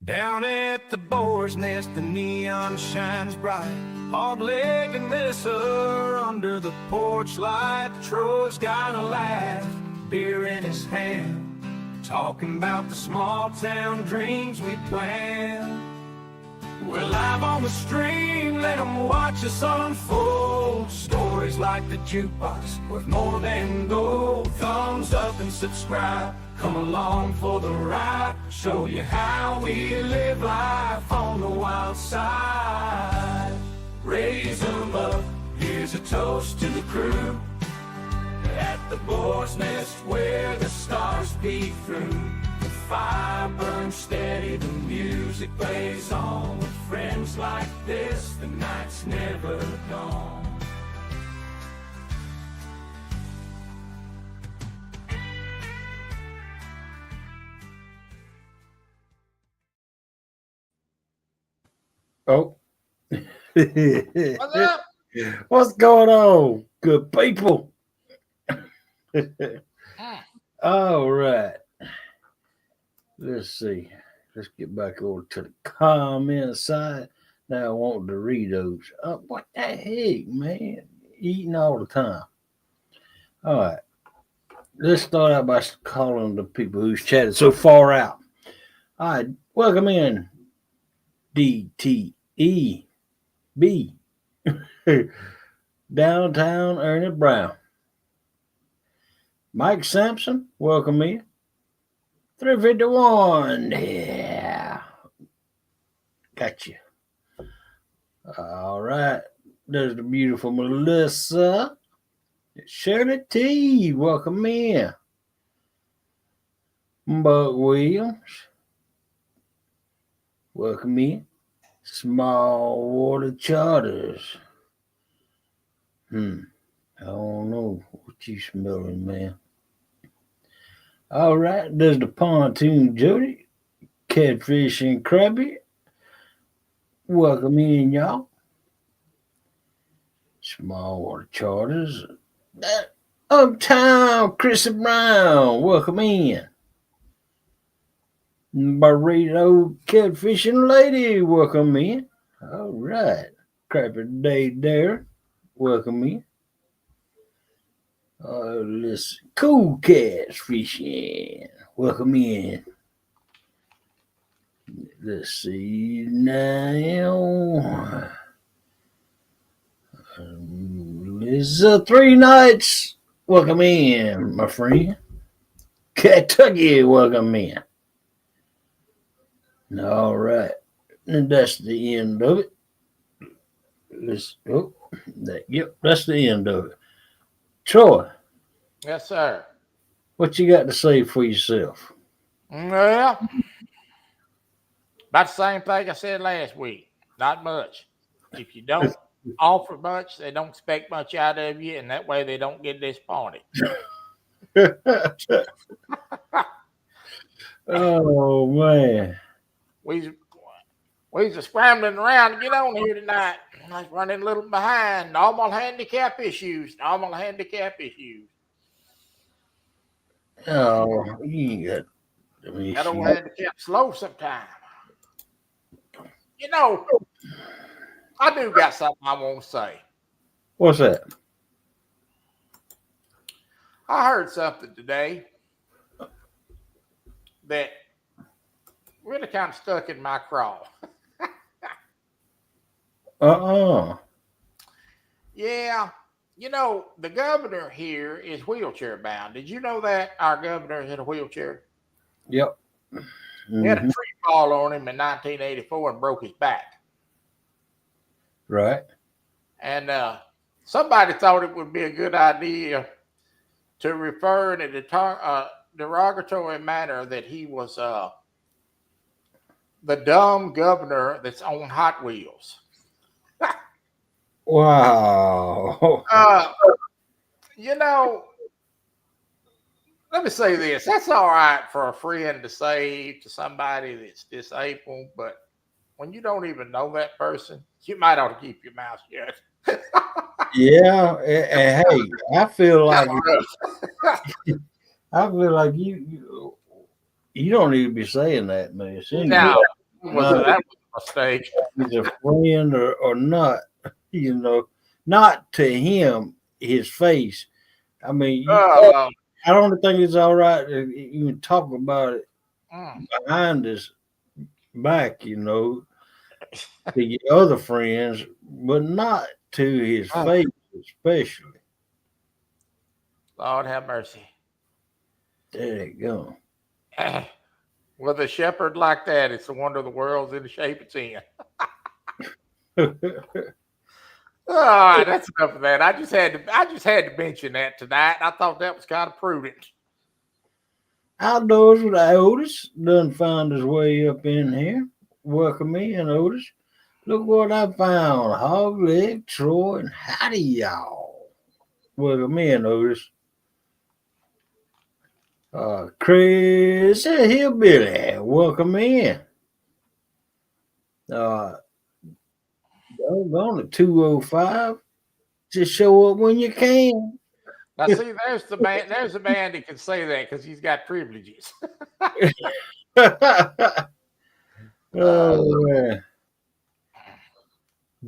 Down at the Boar's Nest, the neon shines bright. Hard-legged Melissa under the porch light. Troy's got a laugh, beer in his hand, talking about the small-town dreams we planned. We're live on the stream, let them watch us unfold. Stories like the jukebox, worth more than gold. Thumbs up and subscribe, come along for the ride. Show you how we live life on the wild side. Raise them up, here's a toast to the crew. At the Boar's Nest where the stars peek through. The fire burns steady, the music plays on. With friends like this, the night's never gone. Oh. What's up? What's going on, good people? All right. Let's see. Let's get back over to the comment side. Now I want Doritos. What the heck, man? Eating all the time. All right. Let's start out by calling the people who's chatted so far out. All right. Welcome in, DTEB. Downtown Ernie Brown. Mike Sampson, welcome in. 351. Yeah. Got you. All right. There's the beautiful Melissa. Shirley T, welcome in. Buck Williams, welcome in. Small Water Charters. I don't know what you smelling, man. All right, there's the Pontoon Jody, Catfish and Krabby. Welcome in, y'all. Small Water Charters. Uptown Chrissy Brown, welcome in. Burrito Catfishing Lady, welcome in. All right. Crappy Day there, welcome in. Listen, Cool Cats Fishing, welcome in. Let's see now. It's 3 nights. Welcome in, my friend. Kentucky, welcome in. All right. And that's the end of it. That's the end of it. Troy. Yes, sir. What you got to say for yourself? Well, about the same thing I said last week. Not much. If you don't offer much, they don't expect much out of you, and that way they don't get disappointed. Oh, man. We was scrambling around to get on here tonight. I was running a little behind. Normal handicap issues. Oh, you got That old handicap slow sometime. You know, I do got something I want to say. What's that? I heard something today that really kind of stuck in my craw. Yeah, you know, the governor here is wheelchair bound. Did you know that our governor is in a wheelchair? Yep. He had a tree fall on him in 1984 and broke his back. Right. And somebody thought it would be a good idea to refer in a derogatory manner that he was the dumb governor that's on Hot Wheels. Wow. You know, let me say this. That's all right for a friend to say to somebody that's disabled, but when you don't even know that person, you might ought to keep your mouth shut. Yeah, and hey, I feel like you don't need to be saying that, man. No, That was a mistake. he's a friend or not, not to him, his face. I mean, Oh, I don't think it's all right to even talk about it mm. behind his back, to your other friends, but not to his face, especially. Lord have mercy. There you go. With a shepherd like that, it's a wonder the world's in the shape it's in. All right, that's enough of that. I just had to mention that tonight. I thought that was kind of prudent. Outdoors with Otis done found his way up in here. Welcome in, Otis. Look what I found. Hog leg, Troy, and howdy y'all. Welcome in, Otis. Chris Hillbilly, welcome in. Doggone it, 205. Just show up when you can. Now, see, there's the man. There's a man that can say that because he's got privileges. Oh, man.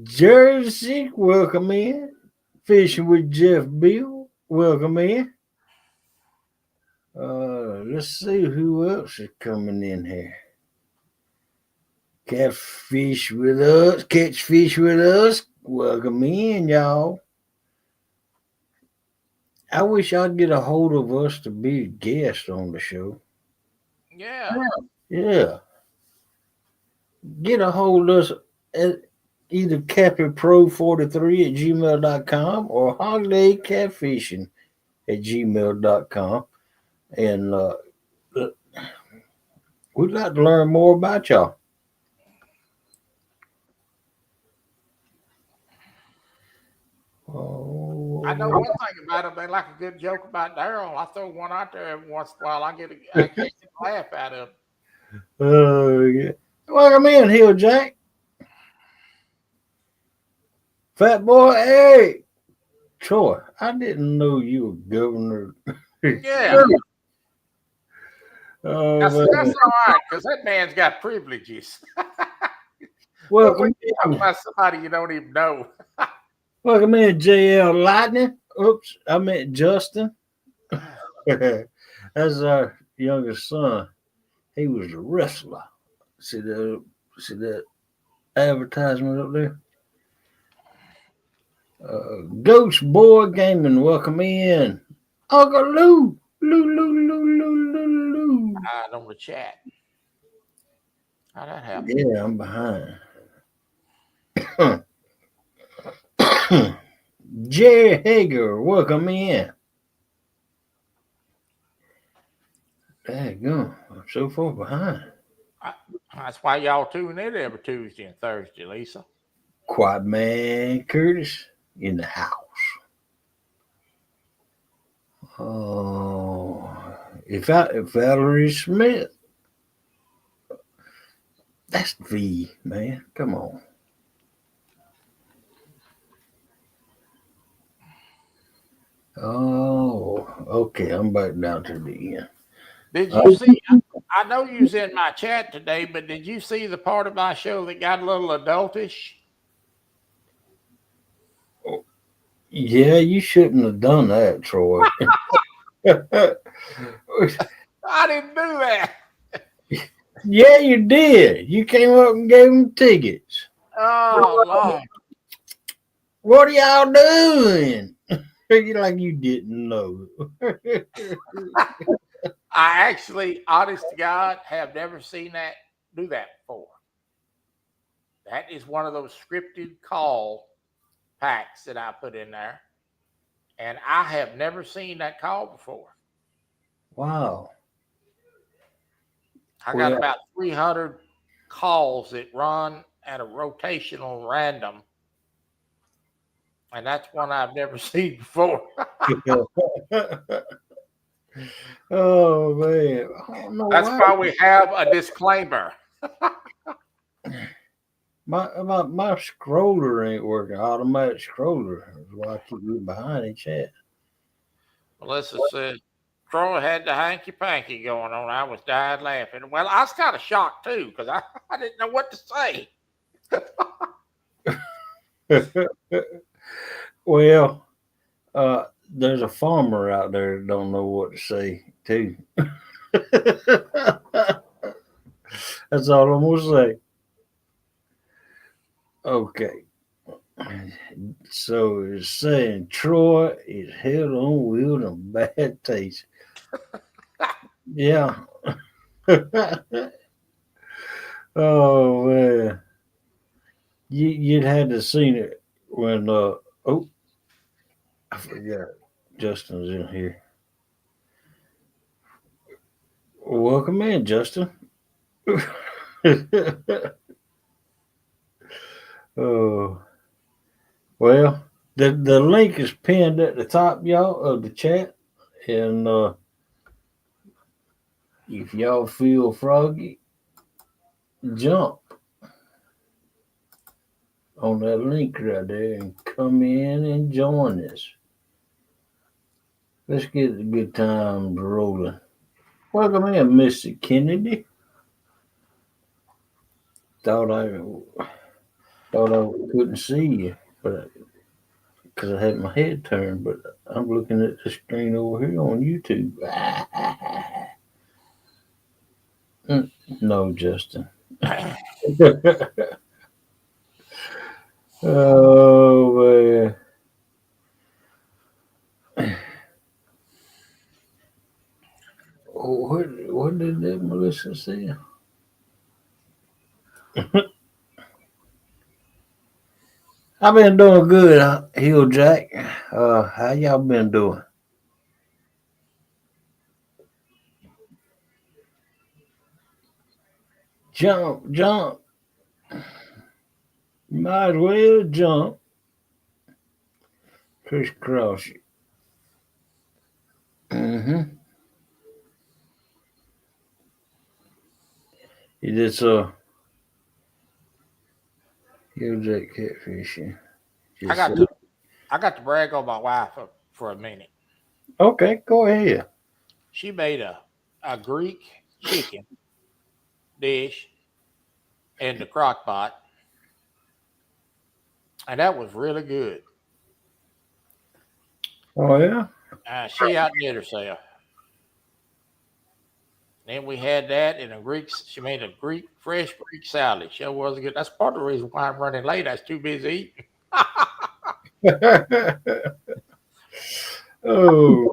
Jersey, welcome in. Fishing with Jeff Bill, welcome in. Let's see who else is coming in here. Catch fish with us, welcome in, y'all. I wish I'd get a hold of us to be a guest on the show. Yeah. Yeah. Get a hold of us at either CappyPro43 at gmail.com or hogdaycatfishing at gmail.com. And we'd like to learn more about y'all. Oh, I know one thing about it. They like a good joke about Daryl. I throw one out there every once in a while. I get a laugh out of it. yeah. Welcome in, Hill Jack. Fat boy, hey. Troy, I didn't know you were governor. Yeah. Oh, that's all right, because that man's got privileges. Welcome you talk about somebody you don't even know. Welcome in, JL Lightning. Oops, I meant Justin. That's our youngest son. He was a wrestler. See that advertisement up there? Ghost Boy Gaming, welcome in. Uncle Lou. Lou. I don't want to chat. How'd that happen? Yeah, I'm behind. Jerry Hager, welcome in. There you go. I'm so far behind. That's why y'all tune in every Tuesday and Thursday, Lisa. Quad Man Curtis in the house. Oh, if Valerie Smith, that's V, man. Come on. Oh, okay. I'm back down to the end. Did you see? I know you was in my chat today, but did you see the part of my show that got a little adultish? Yeah, you shouldn't have done that, Troy. I didn't do that. Yeah, you did. You came up and gave them tickets. Oh, Lord. What are y'all doing? You're like you didn't know. I actually, honest to God, have never seen that do that before. That is one of those scripted call packs that I put in there. And I have never seen that call before. Wow. I got about 300 calls that run at a rotational random. And that's one I've never seen before. Oh man. That's why we have a disclaimer. My scroller ain't working. Automatic scroller. That's why I keep getting behind in chat. Melissa said, Troy had the hanky panky going on. I was dying laughing. Well, I was kind of shocked too because I didn't know what to say. Well, there's a farmer out there that don't know what to say too. That's all I'm gonna say. Okay. So it's saying Troy is held on wheels and bad taste. Yeah. Oh man. You'd had to seen it when oh, I forgot Justin's in here. Welcome in, Justin. Oh well, the link is pinned at the top, y'all, of the chat, and if y'all feel froggy, jump on that link right there and come in and join us. Let's get the good times rolling. Welcome in, Mr. Kennedy. Thought I couldn't see you, but because I had my head turned, but I'm looking at the screen over here on YouTube. No, Justin. Oh man. What did that Melissa say? I've been doing good, Hill Jack. How y'all been doing? Jump, jump. Might as well jump. Crisscross it. Mm-hmm. You just Hill Jack catfishing. I Just got to I got to brag on my wife for a minute. okay, go ahead. She made a Greek chicken dish in the crock pot, and that was really good. Oh yeah. She outdid herself. Then we had that in a Greek. She made a fresh Greek salad. Sure was good. That's part of the reason why I'm running late. I was too busy eating. Oh,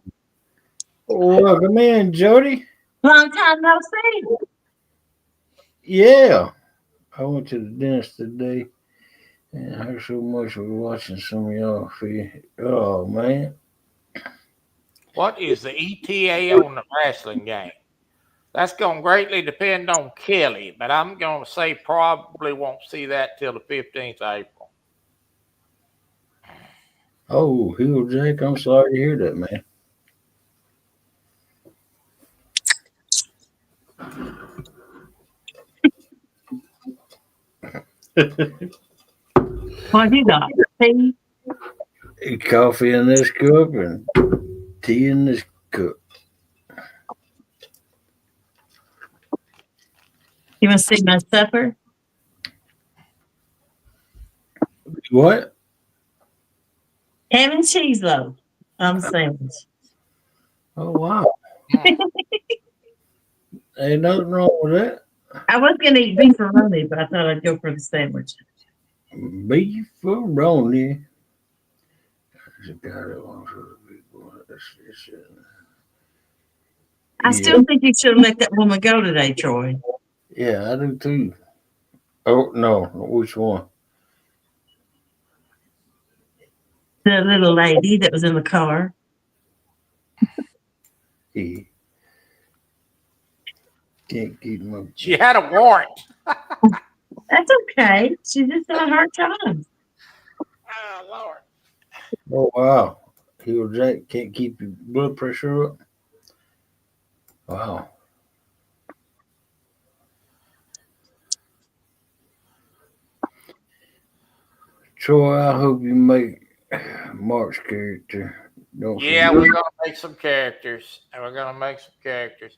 welcome in, Jody. Long time no see. Yeah, I went to the dentist today, and I heard so much we watching some of y'all. Oh man. What is the ETA on the wrestling game? That's going to greatly depend on Kelly, but I'm going to say probably won't see that till the 15th of April. Oh, Hill Jake, I'm sorry to hear that, man. What you got? Tea? Coffee in this cup and tea in this cup. You want to see my supper? What? Ham and cheese loaf. I'm sandwich. Oh wow. Ain't nothing wrong with that. I was going to eat beefaroni, but I thought I'd go for the sandwich. Beefaroni. There's a guy that wants a big one. I still think you should have let that woman go today, Troy. Yeah, I do too. Oh no, which one? The little lady that was in the car. He can't keep my. She had a warrant. That's okay. She just had a hard time. Oh, Lord. Oh wow, Hill Jack can't keep your blood pressure up. Wow. Troy, I hope you make Mark's character Don't Yeah, forget. we're gonna make some characters, and we're gonna make some characters.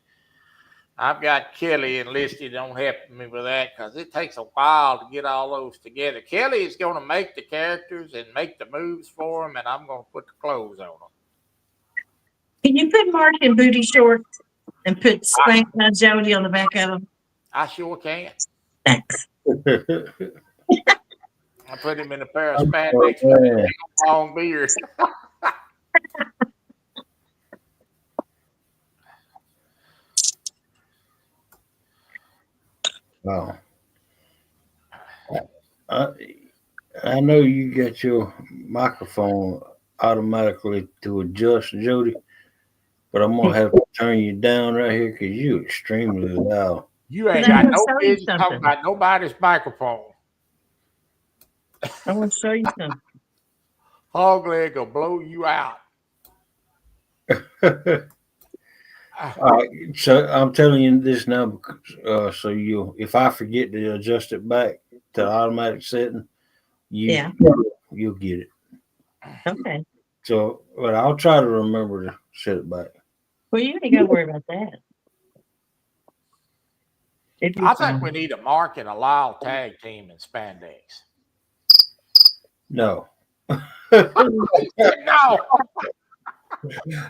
I've got Kelly enlisted. Don't help me with that because it takes a while to get all those together. Kelly is going to make the characters and make the moves for them, and I'm going to put the clothes on them. Can you put Mark in booty shorts and put Spank and Jody on the back of them? I sure can. Thanks. I put him in a pair of Oh, spandex with man. a long beard. Wow. I know you got your microphone automatically to adjust, Jody, but I'm gonna have to turn you down right here because you're extremely loud. You ain't But I got want to no show you business talking something. about nobody's microphone. I want to show you something. Hog leg will blow you out. So I'm telling you this now, because, so if I forget to adjust it back to automatic setting, Yeah. you'll get it. Okay. So, but I'll try to remember to set it back. Well, you ain't got to worry about that. It'd be I think fine. we need a Mark and a Lyle tag team in spandex. No, No.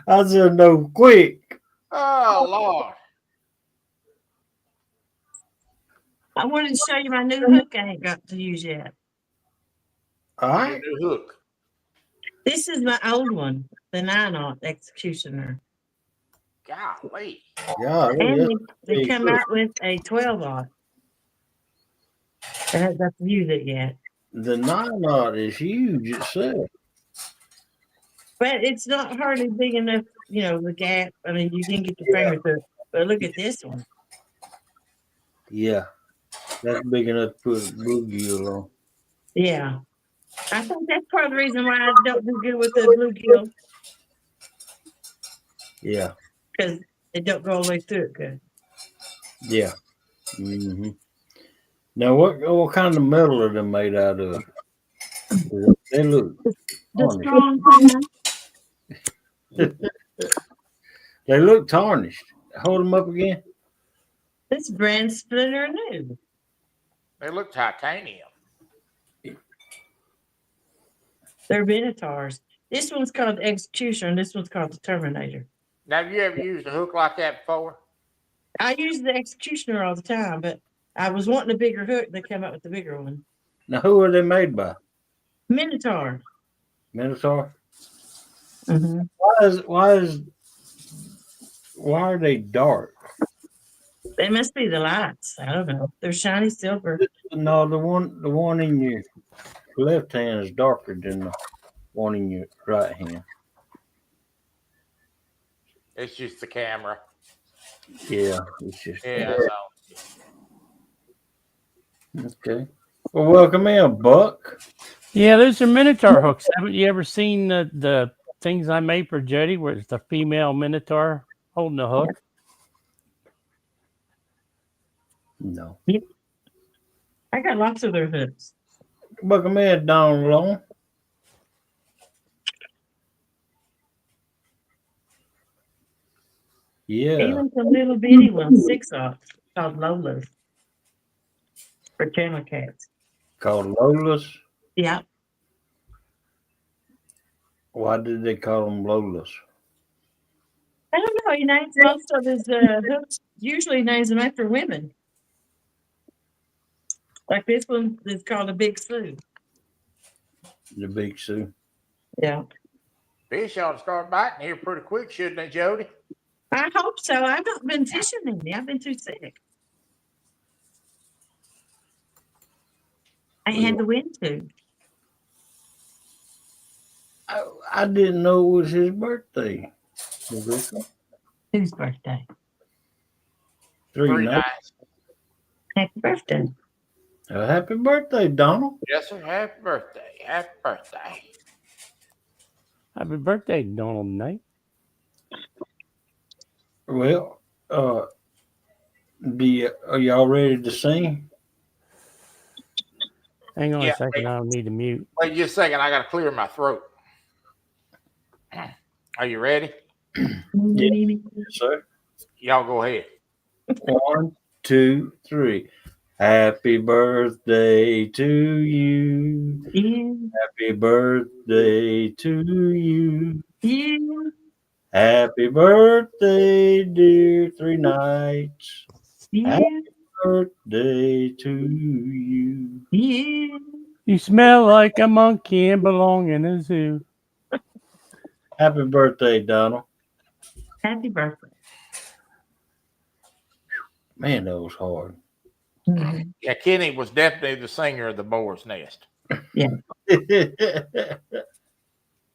I said no, quick. Oh, Lord. I wanted to show you my new hook I ain't got to use yet. All Your right. new hook. This is my old one, the 9-aught Executioner. Golly. Yeah, And they big come hook. out with a 12-aught. I haven't got to use it yet. The 9-aught is huge itself. But it's not hardly big enough, the gap. I mean, you can get your finger through it. But look at this one. Yeah, that's big enough to put a bluegill on. Yeah. I think that's part of the reason why I don't do good with the bluegill, Yeah, because it don't go all the way through it good. yeah. hmm Now, what kind of metal are they made out of? They look The tarnished. strong kind. They look tarnished. Hold them up again. This brand splitter new. They look titanium. They're Minotaurs. This one's called the Executioner, and this one's called the Terminator. Now, have you ever used a hook like that before? I use the Executioner all the time, but I was wanting a bigger hook. They came out with the bigger one. Now, who are they made by? Minotaur. Minotaur. Mm-hmm. Why are they dark? They must be the lights. I don't know. They're shiny silver. No, the one in your left hand is darker than the one in your right hand. It's just the camera. Yeah, it's just Yeah, so. okay. Well, welcome in, Buck. Yeah, those are Minotaur hooks. Haven't you ever seen the things I made for Jody where it's the female Minotaur holding the hook? No. I got lots of their hooks. Welcome in, Don Long. Yeah. Even some little bitty ones, 6-aught, called Lola's. For channel cats. Called Lola's. Yeah. Why did they call them Lola's? I don't know. He names most of his hooks, usually names them after women. Like this one is called a Big Sue. The Big Sue. Yeah. Fish ought to start biting here pretty quick, shouldn't they, Jody? I hope so. I've not been fishing lately. I've been too sick. I had the wind too. I didn't know it was his birthday. Whose birthday? Three nights. nights. Happy birthday. Happy birthday, Donald. Yes, sir. Happy birthday. Happy birthday. Happy birthday, Donald Knight. Well, are y'all ready to sing? Hang on Yeah, a second. I don't need to mute. Wait just a second. I got to clear my throat. Are you ready? Yes, sir. Y'all go ahead. 1, 2, 3. Happy birthday to you. Yeah, Happy birthday to you. yeah, Happy birthday, dear Three Nights. Happy yeah, birthday to you. yeah. You smell like a monkey and belong in a zoo. Happy birthday, Donald. Happy birthday. Man, that was hard. Mhm. Yeah, Kenny was definitely the singer of the Boar's Nest. Yeah.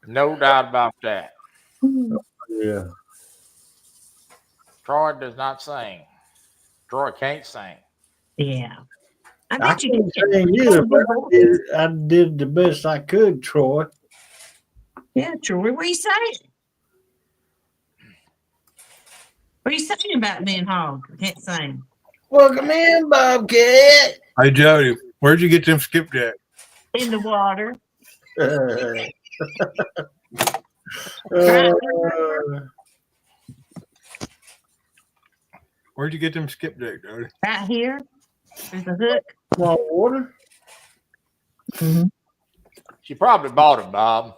No doubt about that. Mhm. Yeah. Troy does not sing. Troy can't sing. Yeah. I I bet you can't can. sing You got either, a but good voice. I did the best I could, Troy. Yeah, Troy. What are you saying? What are you saying about being hog? Can't sing. Welcome in, Bobcat. Hey Jody, where'd you get them skipjack? In the water. Uh, Right. Where'd you get them skipjack, Jody? Right here. There's a hook. small water. Mm-hmm. She probably bought him, Bob.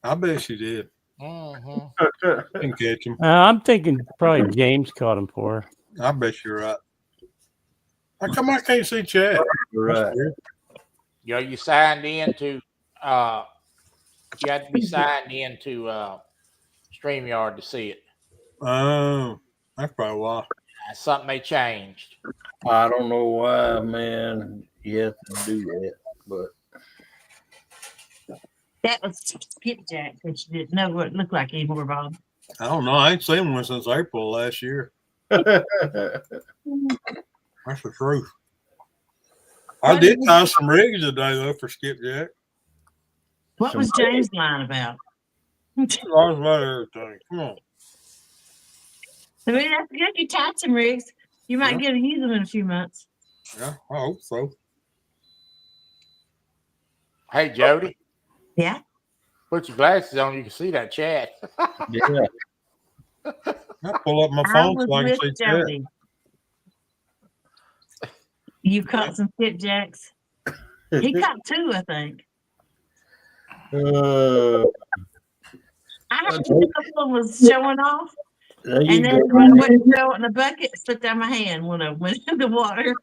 I bet she did. Mm-hmm. Didn't catch him. I'm thinking probably James caught him for her. I bet you're right. How come I can't see Chad? Right. You know, you signed into you had to be signed into StreamYard to see it. Oh, that's probably why. Something may changed. I don't know why, man. You have to do that, but That was skipjack, which you didn't know what it looked like anymore, Bob. I don't know. I ain't seen one since April last year. That's the truth. I What did is- tie some rigs today though for skipjack. What was James lying about? Lost about everything. Come on. I mean, that's good. You tied some rigs. You might Yeah. get to use them in a few months. Yeah, I hope so. Hey, Jody, Yeah. put your glasses on. You can see that chat. yeah. I pull up my I phone was so I can with see Chad. Jody. You caught some skipjacks. He caught two, I think. I heard a couple of them was showing off, There you and then go. when went to throw it in the bucket, slipped out of my hand when I went in the water.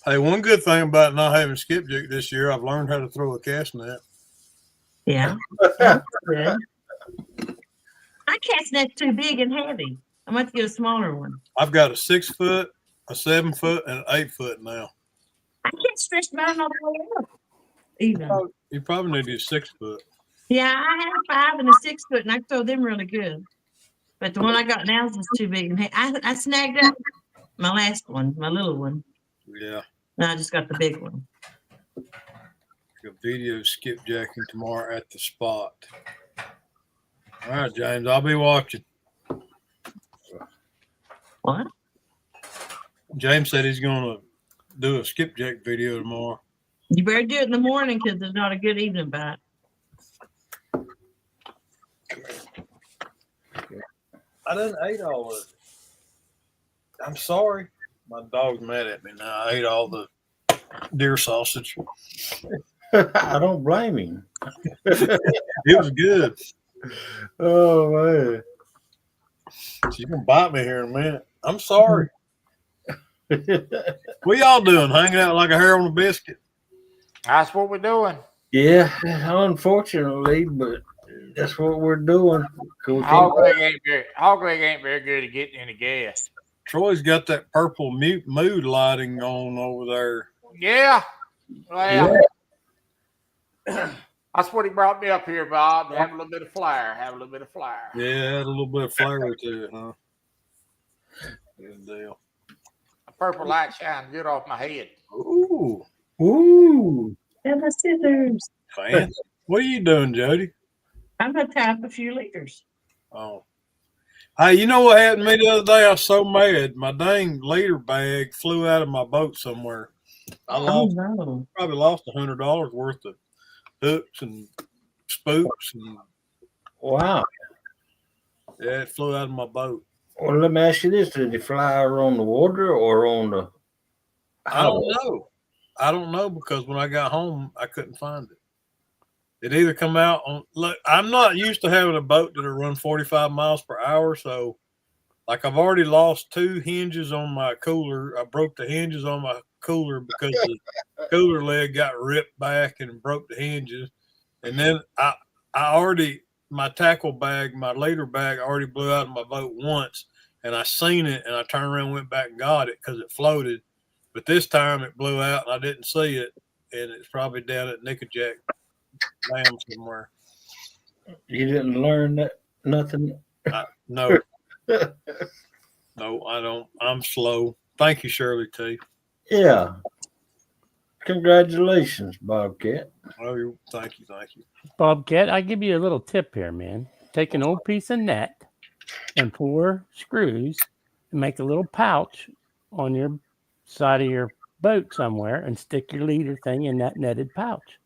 Hey, one good thing about not having skipjack this year, I've learned how to throw a cast net. Yeah, that's good. My cast net's too big and heavy. I'm going to get a smaller one. I've got a 6 foot, a 7 foot, and an 8 foot now. I can't stretch mine all the way up. Even. You probably need to do 6 foot. Yeah, I had a 5 and a 6 foot, and I throw them really good. But the one I got now is too big. And I snagged up my last one, my little one. Yeah. And I just got the big one. A video skipjacking tomorrow at the spot. All right, James, I'll be watching. What? James said he's going to do a skipjack video tomorrow. You better do it in the morning because there's not a good evening bite. I didn't eat all of it. I'm sorry. My dog's mad at me now. I ate all the deer sausage. I don't blame him. It was good. Oh man. She's going to bite me here in a minute. I'm sorry. What y'all doing? Hanging out like a hair on a biscuit? That's what we're doing. Yeah, unfortunately, but that's what we're doing. Hog leg ain't very good at getting any gas. Troy's got that purple mood lighting on over there. Yeah. Well, that's what he brought me up here, Bob. Have a little bit of flair. Yeah, had a little bit of flavor to it, huh? Good deal. The purple light shines good off my head. Ooh, Ooh. And the scissors. fancy. What are you doing, Jody? I'm going to tie up a few liters. Oh. Hey, you know what happened to me the other day? I was so mad. My dang leader bag flew out of my boat somewhere. I lost, no. probably lost $100 worth of hooks and spooks and Wow. Yeah, it flew out of my boat. Well, let me ask you this: did you fly her on the water or on the? I don't know. I don't know because when I got home, I couldn't find it. It either come out on. Look, I'm not used to having a boat that'll run 45 miles per hour, so like I've already lost 2 hinges on my cooler. I broke the hinges on my cooler because the cooler leg got ripped back and broke the hinges. And then I already my tackle bag, my leader bag already blew out of my boat once, and I seen it and I turned around and went back and got it because it floated. But this time it blew out and I didn't see it, and it's probably down at Nickajack Dam somewhere. You didn't learn that nothing. No. No, I don't. I'm slow. Thank you, Shirley T. Yeah. Congratulations, Bobcat. Oh, thank you. Bobcat, I give you a little tip here, man. Take an old piece of net and 4 screws and make a little pouch on your side of your boat somewhere and stick your leader thing in that netted pouch.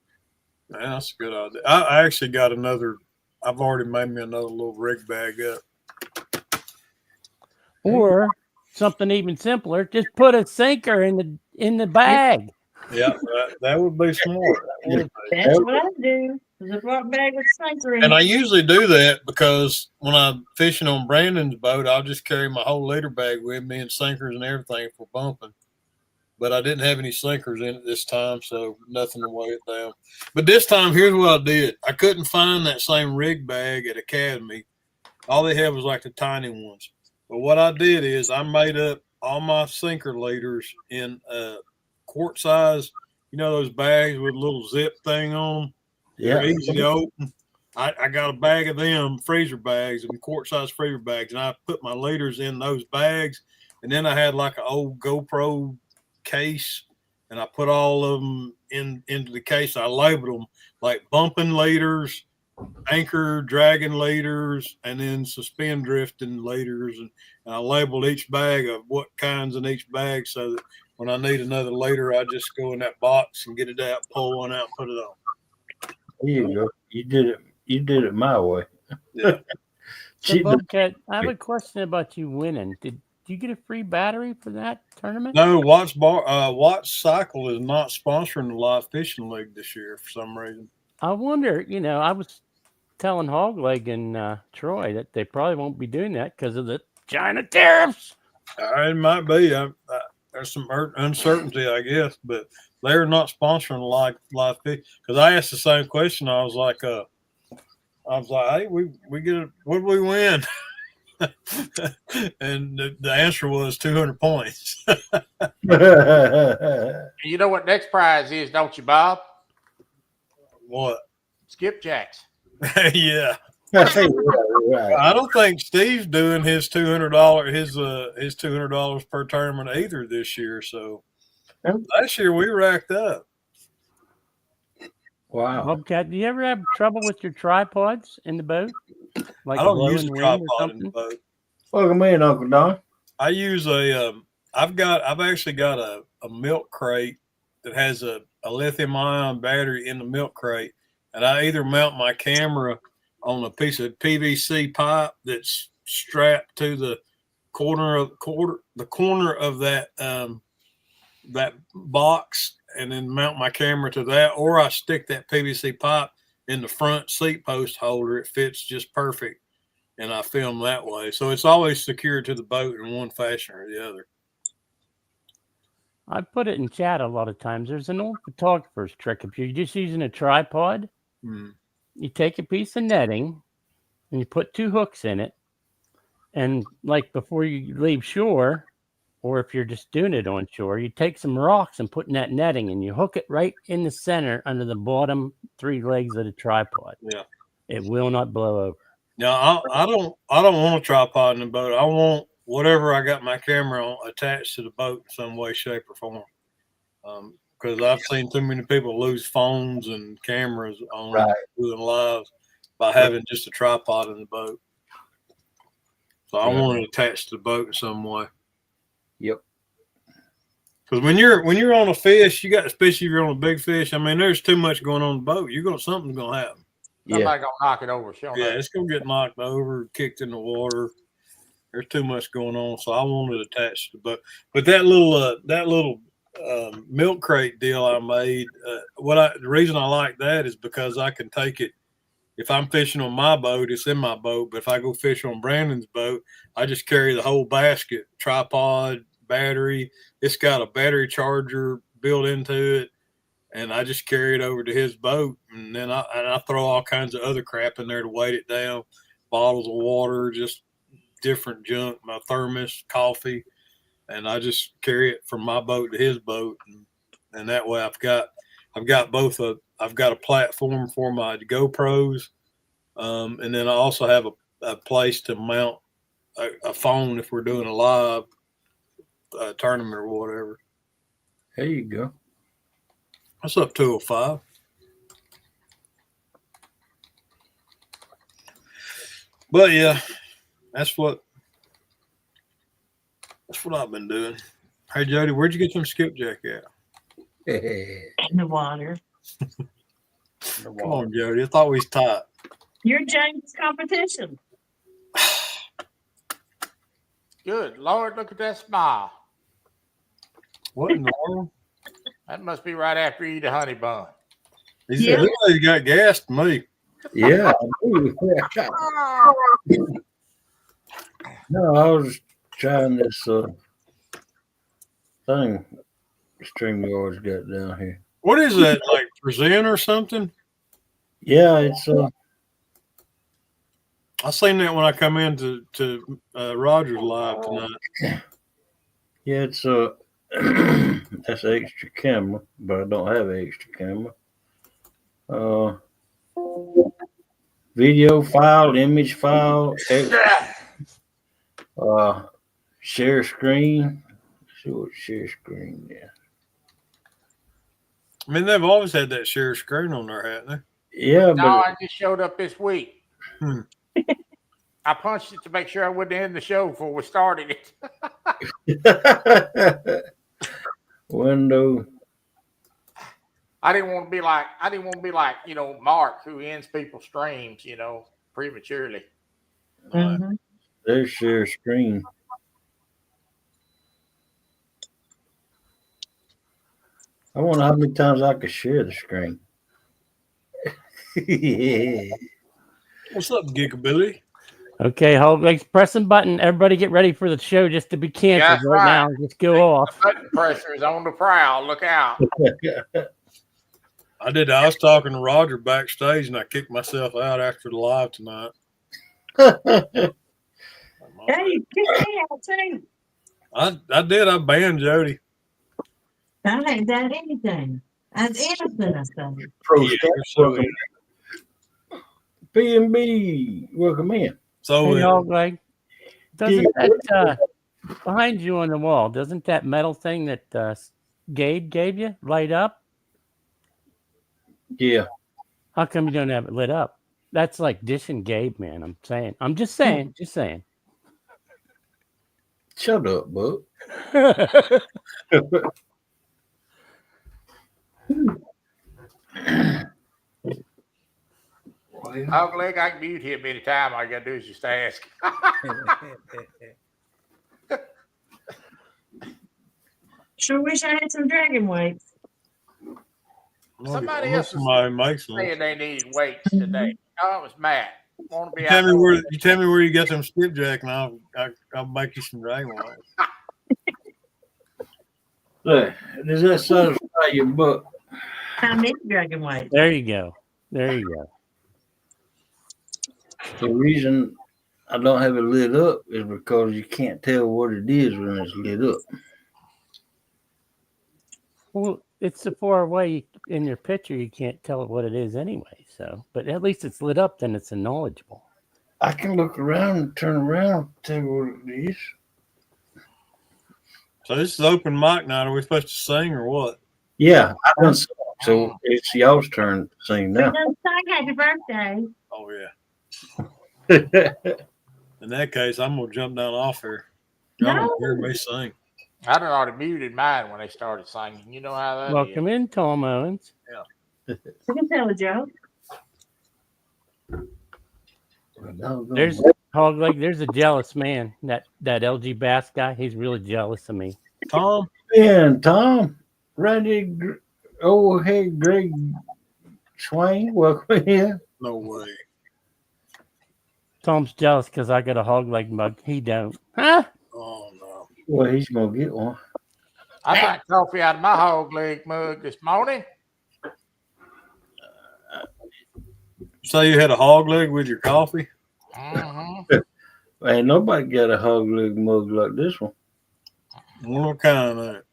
Man, that's a good idea. I actually got another. I've already made me another little rig bag up. Or something even simpler, just put a sinker in the bag. Yeah, that would be smart. That's what I do. Ziploc bag with sinker in And I it. usually do that because when I'm fishing on Brandon's boat, I'll just carry my whole leader bag with me and sinkers and everything for bumping. But I didn't have any sinkers in it this time, so nothing to weigh it down. But this time, here's what I did. I couldn't find that same rig bag at Academy. All they had was like the tiny ones. But what I did is I made up all my sinker leaders in quart size, those bags with a little zip thing on them. Yeah. They're easy to open. I got a bag of them freezer bags and quart size freezer bags, and I put my leaders in those bags. And then I had like an old GoPro case, and I put all of them into the case. I labeled them like bumping leaders, anchor dragging leaders, and then suspend drifting leaders. And I labeled each bag of what kinds in each bag so that when I need another leader, I just go in that box and get it out, pull one out, put it on. There you go. You did it my way. Yeah. So, Bobcat, I have a question about you winning. Did you get a free battery for that tournament? No, Watts Cycle is not sponsoring the Live Fishing League this year for some reason. I wonder, I was telling Hogleg and Troy that they probably won't be doing that because of the China tariffs. It might be. There's some uncertainty, I guess, but they're not sponsoring live fish. Because I asked the same question. I was like, hey, we get what did we win? And the answer was 200 points. You know what next prize is, don't you, Bob? What? Skipjacks. Yeah. Right. I don't think Steve's doing his $200 his $200 per tournament either this year. So last year we racked up. Wow. Bobcat, do you ever have trouble with your tripods in the boat? Like I don't use a blowing wind or tripod in the something? boat. Welcome in, Uncle Don. I use I've actually got a milk crate that has a lithium ion battery in the milk crate, and I either mount my camera on a piece of PVC pipe that's strapped to the corner of that box, and then mount my camera to that, or I stick that PVC pipe in the front seat post holder. It fits just perfect, and I film that way. So it's always secured to the boat in one fashion or the other. I put it in chat a lot of times. There's an old photographer's trick. If you're just using a tripod, you take a piece of netting and you put 2 hooks in it. And like before you leave shore, or if you're just doing it on shore, you take some rocks and put in that netting and you hook it right in the center under the bottom 3 legs of the tripod. Yeah. It will not blow over. Now I don't want a tripod in the boat. I want whatever I got my camera on attached to the boat in some way, shape, or form. Because I've seen too many people lose phones and cameras on doing lives by having just a tripod in the boat. So I want it attached to the boat in some way. Yep. Because when you're on a fish, especially if you're on a big fish. I mean, there's too much going on the boat. Something's gonna happen. Somebody gonna knock it over. Sure. Yeah, it's gonna get knocked over, kicked in the water. There's too much going on, so I wanted it attached to the boat. But that little milk crate deal I made, the reason I like that is because I can take it. If I'm fishing on my boat, it's in my boat. But if I go fish on Brandon's boat, I just carry the whole basket, tripod, battery. It's got a battery charger built into it, and I just carry it over to his boat. And then I throw all kinds of other crap in there to weight it down, bottles of water, just different junk, my thermos, coffee, and I just carry it from my boat to his boat, and that way I've got both I've got a platform for my GoPros, and then I also have a place to mount a phone if we're doing a live tournament or whatever. There you go. What's up, 205? But yeah, that's what I've been doing. Hey Jody, where'd you get some skipjack at? In the water. Come on, Jody. I thought we was tight. You're James' competition. Good Lord, look at that smile. What in the world? That must be right after you eat a honey bun. He said, "Look like you got gas to me." Yeah. No, I was trying this thing StreamYard's got down here. What is that, like present or something? Yeah, it's I seen that when I come in to Roger's live tonight. yeah, it's that's an extra camera, but I don't have an extra camera. Video file, image file, share screen. Let's see what share screen is. I mean, they've always had that share screen on there, haven't they? Yeah, No, I just showed up this week. Hmm. I punched it to make sure I wouldn't end the show before we started it. but window. I didn't want to be like Mark, who ends people's streams, prematurely. Mm-hmm. There's share screen. I wonder how many times I could share the screen. Yeah. What's up, Gigabilly? Okay, hold, like, pressing button. Everybody get ready for the show just to be canceled right now. Just go off. The button pressure is on the prowl. Look out. I was talking to Roger backstage, and I kicked myself out after the live tonight. Hey, you kicked me out too. I did. I banned Jody. I ain't done anything. That's innocent, I said. Pro Yeah, Staff, so welcome. B&B, welcome in. So Hey, y'all, like, doesn't that behind you on the wall? Doesn't that metal thing that Gabe gave you light up? Yeah. How come you don't have it lit up? That's like dishing Gabe, man. I'm just saying. Shut up, Buck. Oh, Greg, I can mute him anytime. All you got to do is just ask. Sure wish I had some dragon weights. Somebody else makes them. saying they needed weights today. Oh, it was Matt. Want to be You tell me out where you got them skipjack, and I'll make you some dragon weights. Look, does that satisfy your Buck? I need dragon weights. There you go. The reason I don't have it lit up is because you can't tell what it is when it's lit up. Well, it's so far away in your picture, you can't tell what it is anyway. So, but at least it's lit up, then it's knowledgeable. I can look around and turn around and tell what it is. So this is open mic night. Are we supposed to sing or what? Yeah, I done sung, so it's y'all's turn to sing We now. done sang happy birthday. Oh yeah. In that case, I'm gonna jump down off here. Y'all No. don't hear me sing. I done already muted mine when they started singing. You know how that Welcome in, Tom Owens. I can tell a joke. There's Hog Leg. There's a jealous man. That LG Bass guy. He's really jealous of me. Tom, and Tom, Randy, oh hey, Greg Swain, welcome here. no way. Tom's jealous because I got a Hog Leg mug. He don't. Huh? Oh no. Well, he's gonna get one. I drank coffee out of my hog leg mug this morning. So you had a hog leg with your coffee? Mm-hmm. Ain't nobody got a hog leg mug like this one. What kind of that?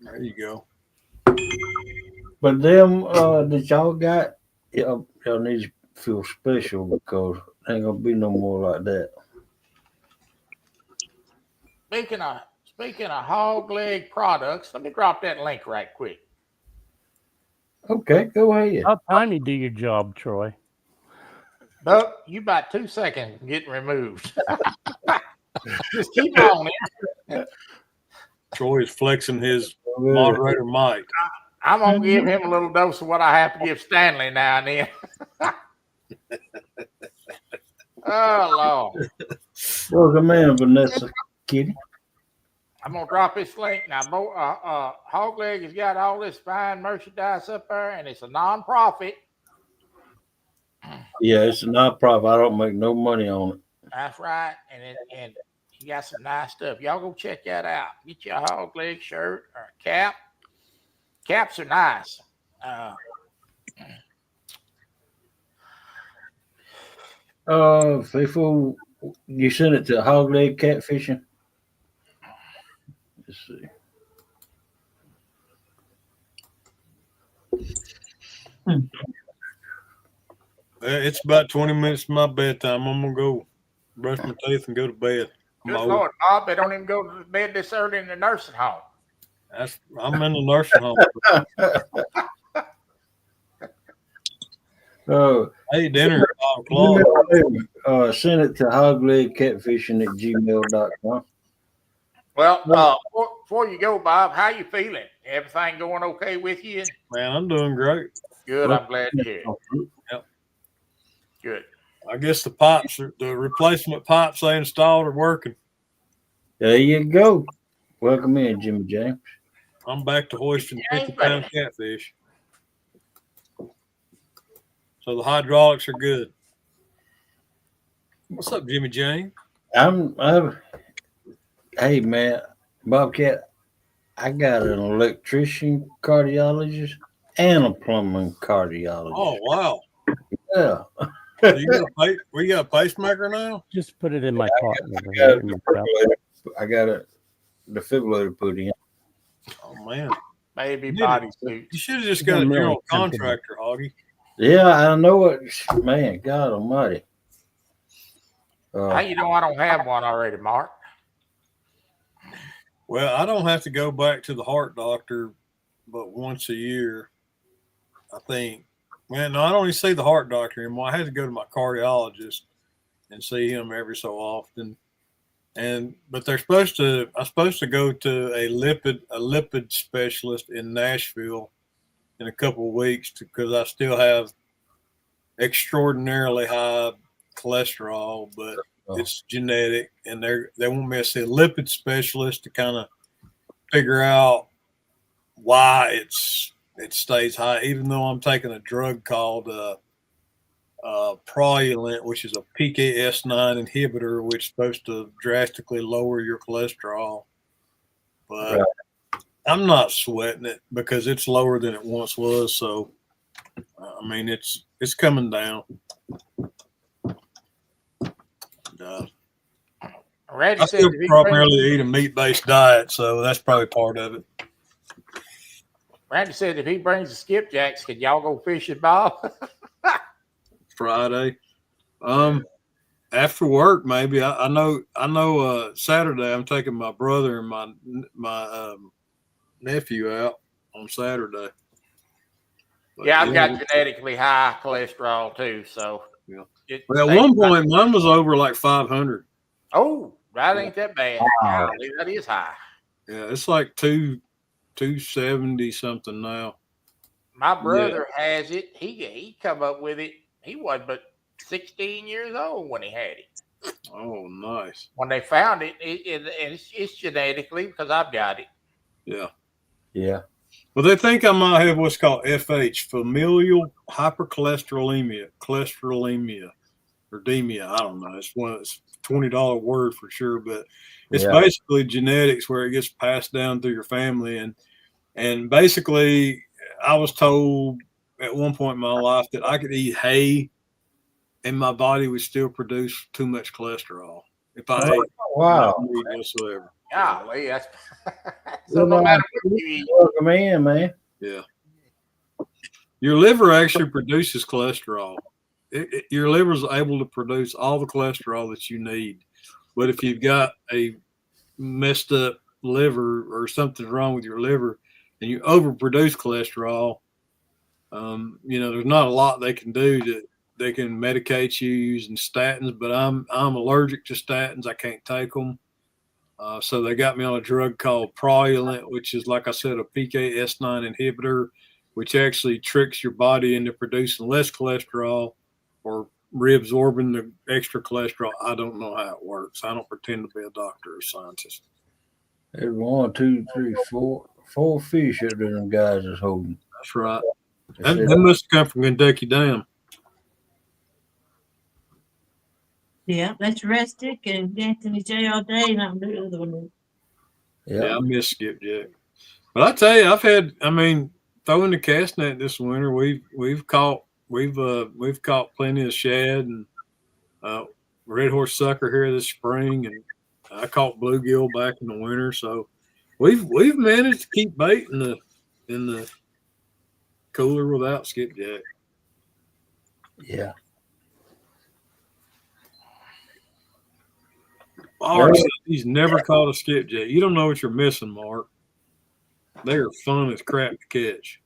There you go. But them that y'all got, y'all need to feel special because ain't gonna be no more like that. Speaking of hog leg products, let me drop that link right quick. Okay, go ahead. About time you do your job, Troy. Buck, you about 2 seconds from getting removed. Just keep on it. Troy is flexing his moderator mic. I'm gonna give him a little dose of what I have to give Stanley now and then. Oh Lord. Welcome in, Vanessa Kitty. I'm gonna drop this link now. Hog Leg has got all this fine merchandise up there, and it's a non-profit. Yeah, it's a non-profit. I don't make no money on it. That's right, and you got some nice stuff. Y'all go check that out. Get you a Hog Leg shirt or a cap. Caps are nice. Before you send it to Hog Leg Catfishing. Let's see. It's about 20 minutes to my bedtime. I'm gonna go brush my teeth and go to bed. Good Lord, Bob, they don't even go to bed this early in the nursing home. I'm in the nursing home. Hey, dinner at 5 o'clock. Send it to hoglegcatfishing@gmail.com. Well, before you go, Bob, how you feeling? Everything going okay with you? Man, I'm doing great. Good. I'm glad to hear it. Yep. Good. I guess the replacement pipes they installed are working. There you go. Welcome in, Jimmy James. I'm back to hoisting 50-pound catfish. So the hydraulics are good. What's up, Jimmy James? Hey man, Bobcat, I got an electrician cardiologist and a plumbing cardiologist. Oh wow. Yeah. We got a pacemaker now? Just put it in my pot. I got a defibrillator put in. Oh man. Maybe bodysuit. You should have just got a general contractor, Hoggy. Yeah, I know it. Man, God almighty. How you know I don't have one already, Mark? Well, I don't have to go back to the heart doctor but once a year, I think. Man, no, I don't even see the heart doctor anymore. I had to go to my cardiologist and see him every so often. But I'm supposed to go to a lipid specialist in Nashville in a couple of weeks because I still have extraordinarily high cholesterol, but it's genetic, and they want me to see a lipid specialist to kind of figure out why it stays high, even though I'm taking a drug called Praluent, which is a PKS9 inhibitor, which is supposed to drastically lower your cholesterol. But right. I'm not sweating it because it's lower than it once was. So, I mean, it's coming down. I still primarily eat a meat-based diet, so that's probably part of it. Randy said if he brings the skipjacks, can y'all go fishing, Bob? Friday. After work, maybe. I know Saturday I'm taking my brother and my nephew out on Saturday. But yeah, I've got genetically high cholesterol too, so yeah. Well, at one point mine was over like 500. Oh, that ain't that bad. Wow. That is high. Yeah, it's like 270 something now. My brother has it. He come up with it. He was but 16 years old when he had it. Oh, nice. When they found it, it's genetically because I've got it. Yeah. Yeah. Well, they think I might have what's called FH, familial hypercholesterolemia, or demia. I don't know. It's it's $20 word for sure, but it's basically genetics where it gets passed down through your family. And basically, I was told at one point in my life that I could eat hay and my body would still produce too much cholesterol if I ate Wow. no meat whatsoever. Golly, that's so no matter what you eat. Welcome in, man. Yeah. Your liver actually produces cholesterol. Your liver is able to produce all the cholesterol that you need. But if you've got a messed up liver or something's wrong with your liver and you overproduce cholesterol, there's not a lot they can do. They can medicate you using statins, but I'm allergic to statins. I can't take them. So they got me on a drug called Praluent, which is, like I said, a PKS9 inhibitor, which actually tricks your body into producing less cholesterol or reabsorbing the extra cholesterol. I don't know how it works. I don't pretend to be a doctor or scientist. There's 1, 2, 3, 4 fish that them guys is holding. That's right. That must come from Kentucky Dam. Yeah, that's Rustic and Anthony J all day, and I'm the other one. Yeah, I miss skipjack. But I tell you, throwing the cast net this winter, we've caught plenty of shad and red horse sucker here this spring, and I caught bluegill back in the winter. So we've managed to keep bait in the cooler without skipjack. Yeah. Mark said he's never caught a skipjack. You don't know what you're missing, Mark. They are fun as crap to catch.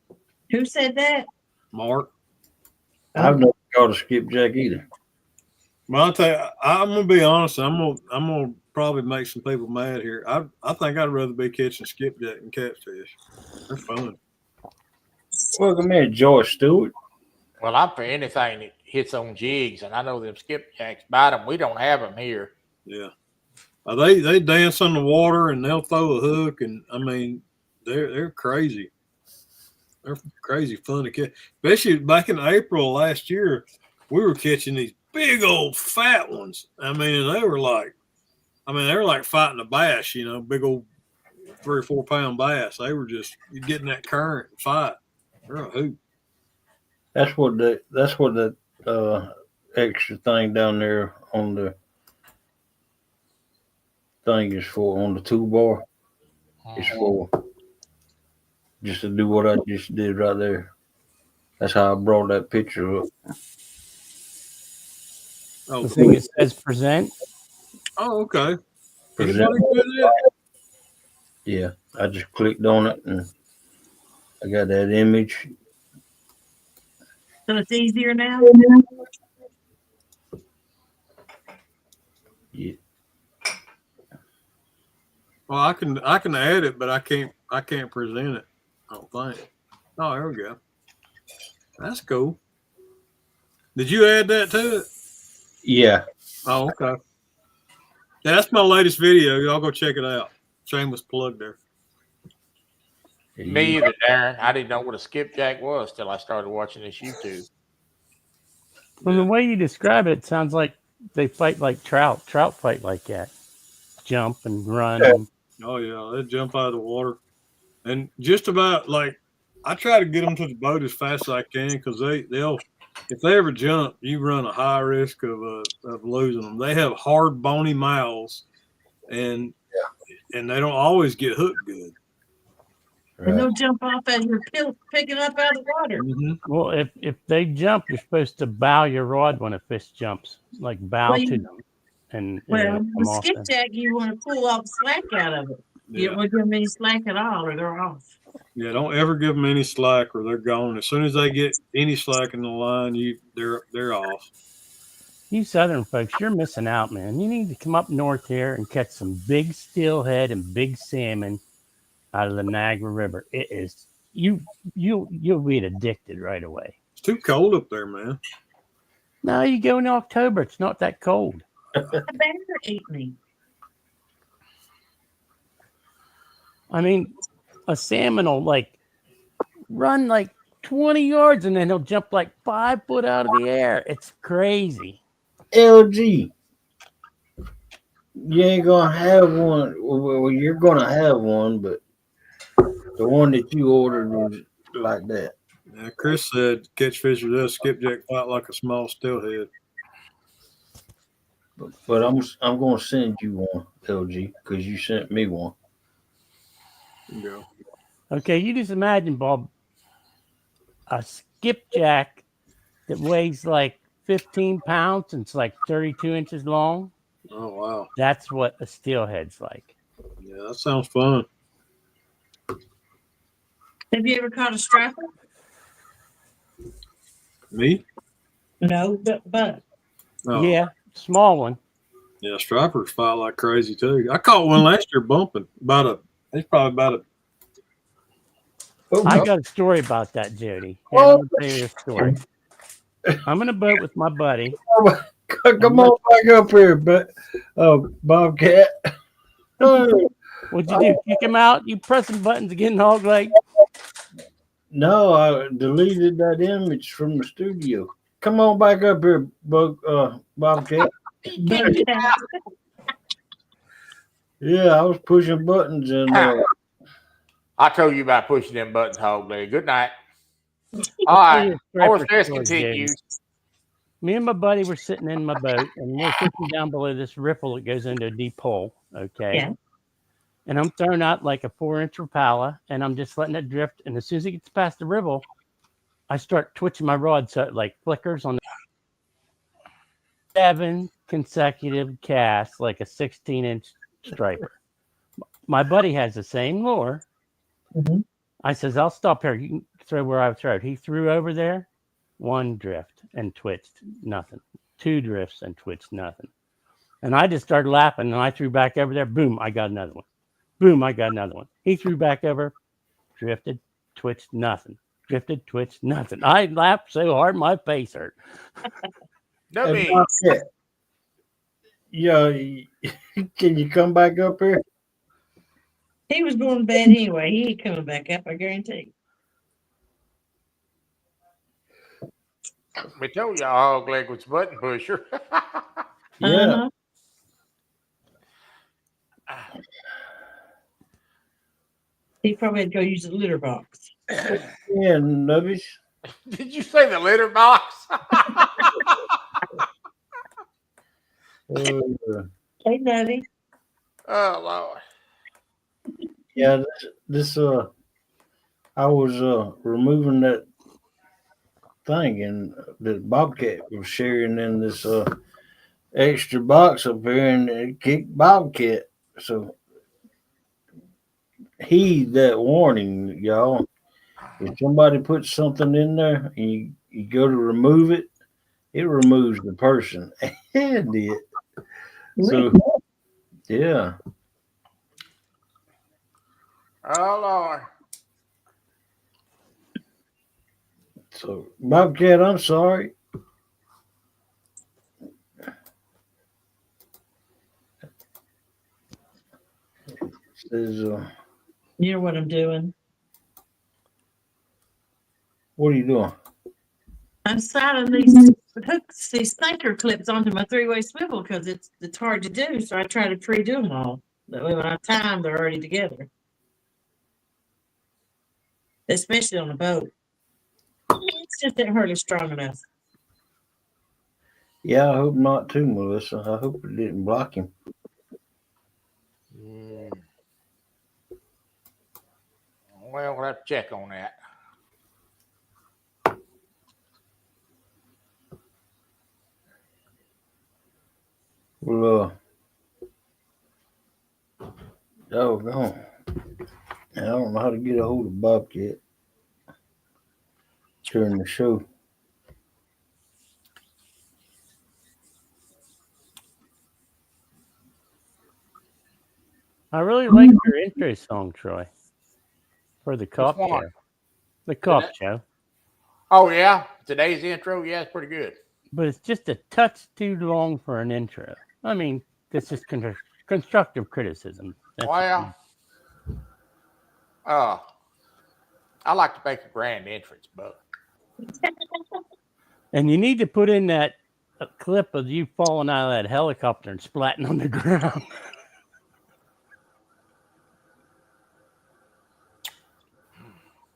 Who said that? Mark. I've never caught a skipjack either. Well, I'll tell you, I'm gonna be honest. I'm gonna probably make some people mad here. I think I'd rather be catching skipjack than catfish. They're fun. Welcome in, Joyce Stewart. Well, I'm for anything that hits on jigs, and I know them skipjacks bite them. We don't have them here. Yeah. They dance on the water and they'll throw a hook, and they're crazy. They're crazy fun to catch. Especially back in April last year, we were catching these big old fat ones. And they were like fighting a bass, big old 3 or 4 pound bass. They were just getting that current and fight. They're a hoot. That's what the extra thing down there on the thing is for, on the 2-bar. It's for just to do what I just did right there. That's how I brought that picture up. The thing it says present. Oh, okay. Present. Anybody do that? Yeah, I just clicked on it and I got that image. So it's easier now? Yeah. Well, I can add it, but I can't present it. I don't think. Oh, there we go. That's cool. Did you add that to it? Yeah. Oh, okay. Yeah, that's my latest video. Y'all go check it out. Shameless plug there. Me either, Darren. I didn't know what a skipjack was till I started watching this YouTube. From the way you describe it, it sounds like they fight like trout. Trout fight like that. Jump and run. Yeah. Oh, yeah. They jump out of the water. And just about I try to get them to the boat as fast as I can because they'll, if they ever jump, you run a high risk of losing them. They have hard, bony mouths, and they don't always get hooked good. Right. And they'll jump off as you're picking up out of the water. Mm-hmm. Well, if they jump, you're supposed to bow your rod when a fish jumps, like bow to them. And with skipjack, you want to pull all the slack out of it. You don't want to give them any slack at all, or they're off. Yeah, don't ever give them any slack, or they're gone. As soon as they get any slack in the line, they're off. You Southern folks, you're missing out, man. You need to come up north here and catch some big steelhead and big salmon out of the Niagara River. It is you'll be addicted right away. It's too cold up there, man. No, you go in October. It's not that cold. The bear ate me. I mean, a salmon will like run like 20 yards and then he'll jump like 5 foot out of the air. It's crazy. LG, you ain't gonna have one. Well, you're gonna have one, but the one that you ordered was like that. Yeah, Chris said catchfish does skipjack fight like a small steelhead. But I'm gonna send you one, LG, because you sent me one. Yeah. Okay, you just imagine, Bob, a skipjack that weighs like 15 pounds and it's like 32 inches long. Oh wow. That's what a steelhead's like. Yeah, that sounds fun. Have you ever caught a striper? Me? No, but Oh, Yeah, small one. Yeah, stripers fight like crazy too. I caught one last year bumping. It's probably about a. Oh, I got a story about that, Jody. Here, Oh. I'm gonna tell you this story. I'm in a boat with my buddy. come on back up here, but Bobcat. Oh, What'd you do? Kick him out? You pressing buttons again, hog leg? no, I deleted that image from the studio. Come on back up here, Bobcat. Yeah, I was pushing buttons and I told you about pushing them buttons, hog leg. Good night. All right. Horse test continues. Me and my buddy were sitting in my boat, and we're fishing down below this ripple that goes into a deep hole. Okay. Yeah. And I'm throwing out like a 4-inch Rapala, and I'm just letting it drift. And as soon as it gets past the ripple, I start twitching my rod so it like flickers on 7 consecutive casts, like a 16-inch striper. My buddy has the same lure. Mm-hmm. I says, I'll stop here. You can throw where I throw it. He threw over there, 1 drift and twitched, nothing. 2 drifts and twitched, nothing. And I just started laughing, and I threw back over there. Boom, I got another one. Boom, I got another one. He threw back over, drifted, twitched, nothing. Drifted, twitched, nothing. I laughed so hard my face hurt. Dummy. Bobcat. Yeah, can you come back up here? He was going to bed anyway. He ain't coming back up, I guarantee. We told you hog leg was a button pusher. Yeah. He probably had to go use the litter box. Yeah, Nubbies. Did you say the litter box? Hey, Nutty. Oh Lord. Yeah, this I was removing that thing, and the Bobcat was sharing in this extra box up here, and it kicked Bobcat. So heed that warning, y'all. If somebody puts something in there and you go to remove it, it removes the person and it. So yeah. Oh Lord. So Bobcat, I'm sorry. Says, You know what I'm doing? what are you doing? I'm sliding these hooks, these thinker clips onto my 3-way swivel because it's hard to do. So I try to pre-do them all. That way when I tie them, they're already together. Especially on a boat. It's just not hardly strong enough. Yeah, I hope not too, Melissa. I hope it didn't block him. Well, we'll have to check on that. Well, doggone. I don't know how to get a hold of Bobcat during the show. I really like your intro song, Troy, for the one? cocktail. The cop show. Oh yeah, today's intro, yeah, it's pretty good. But it's just a touch too long for an intro. I mean, this is constructive criticism. That's Well, I like to make a grand entrance, but and you need to put in that clip of you falling out of that helicopter and splatting on the ground.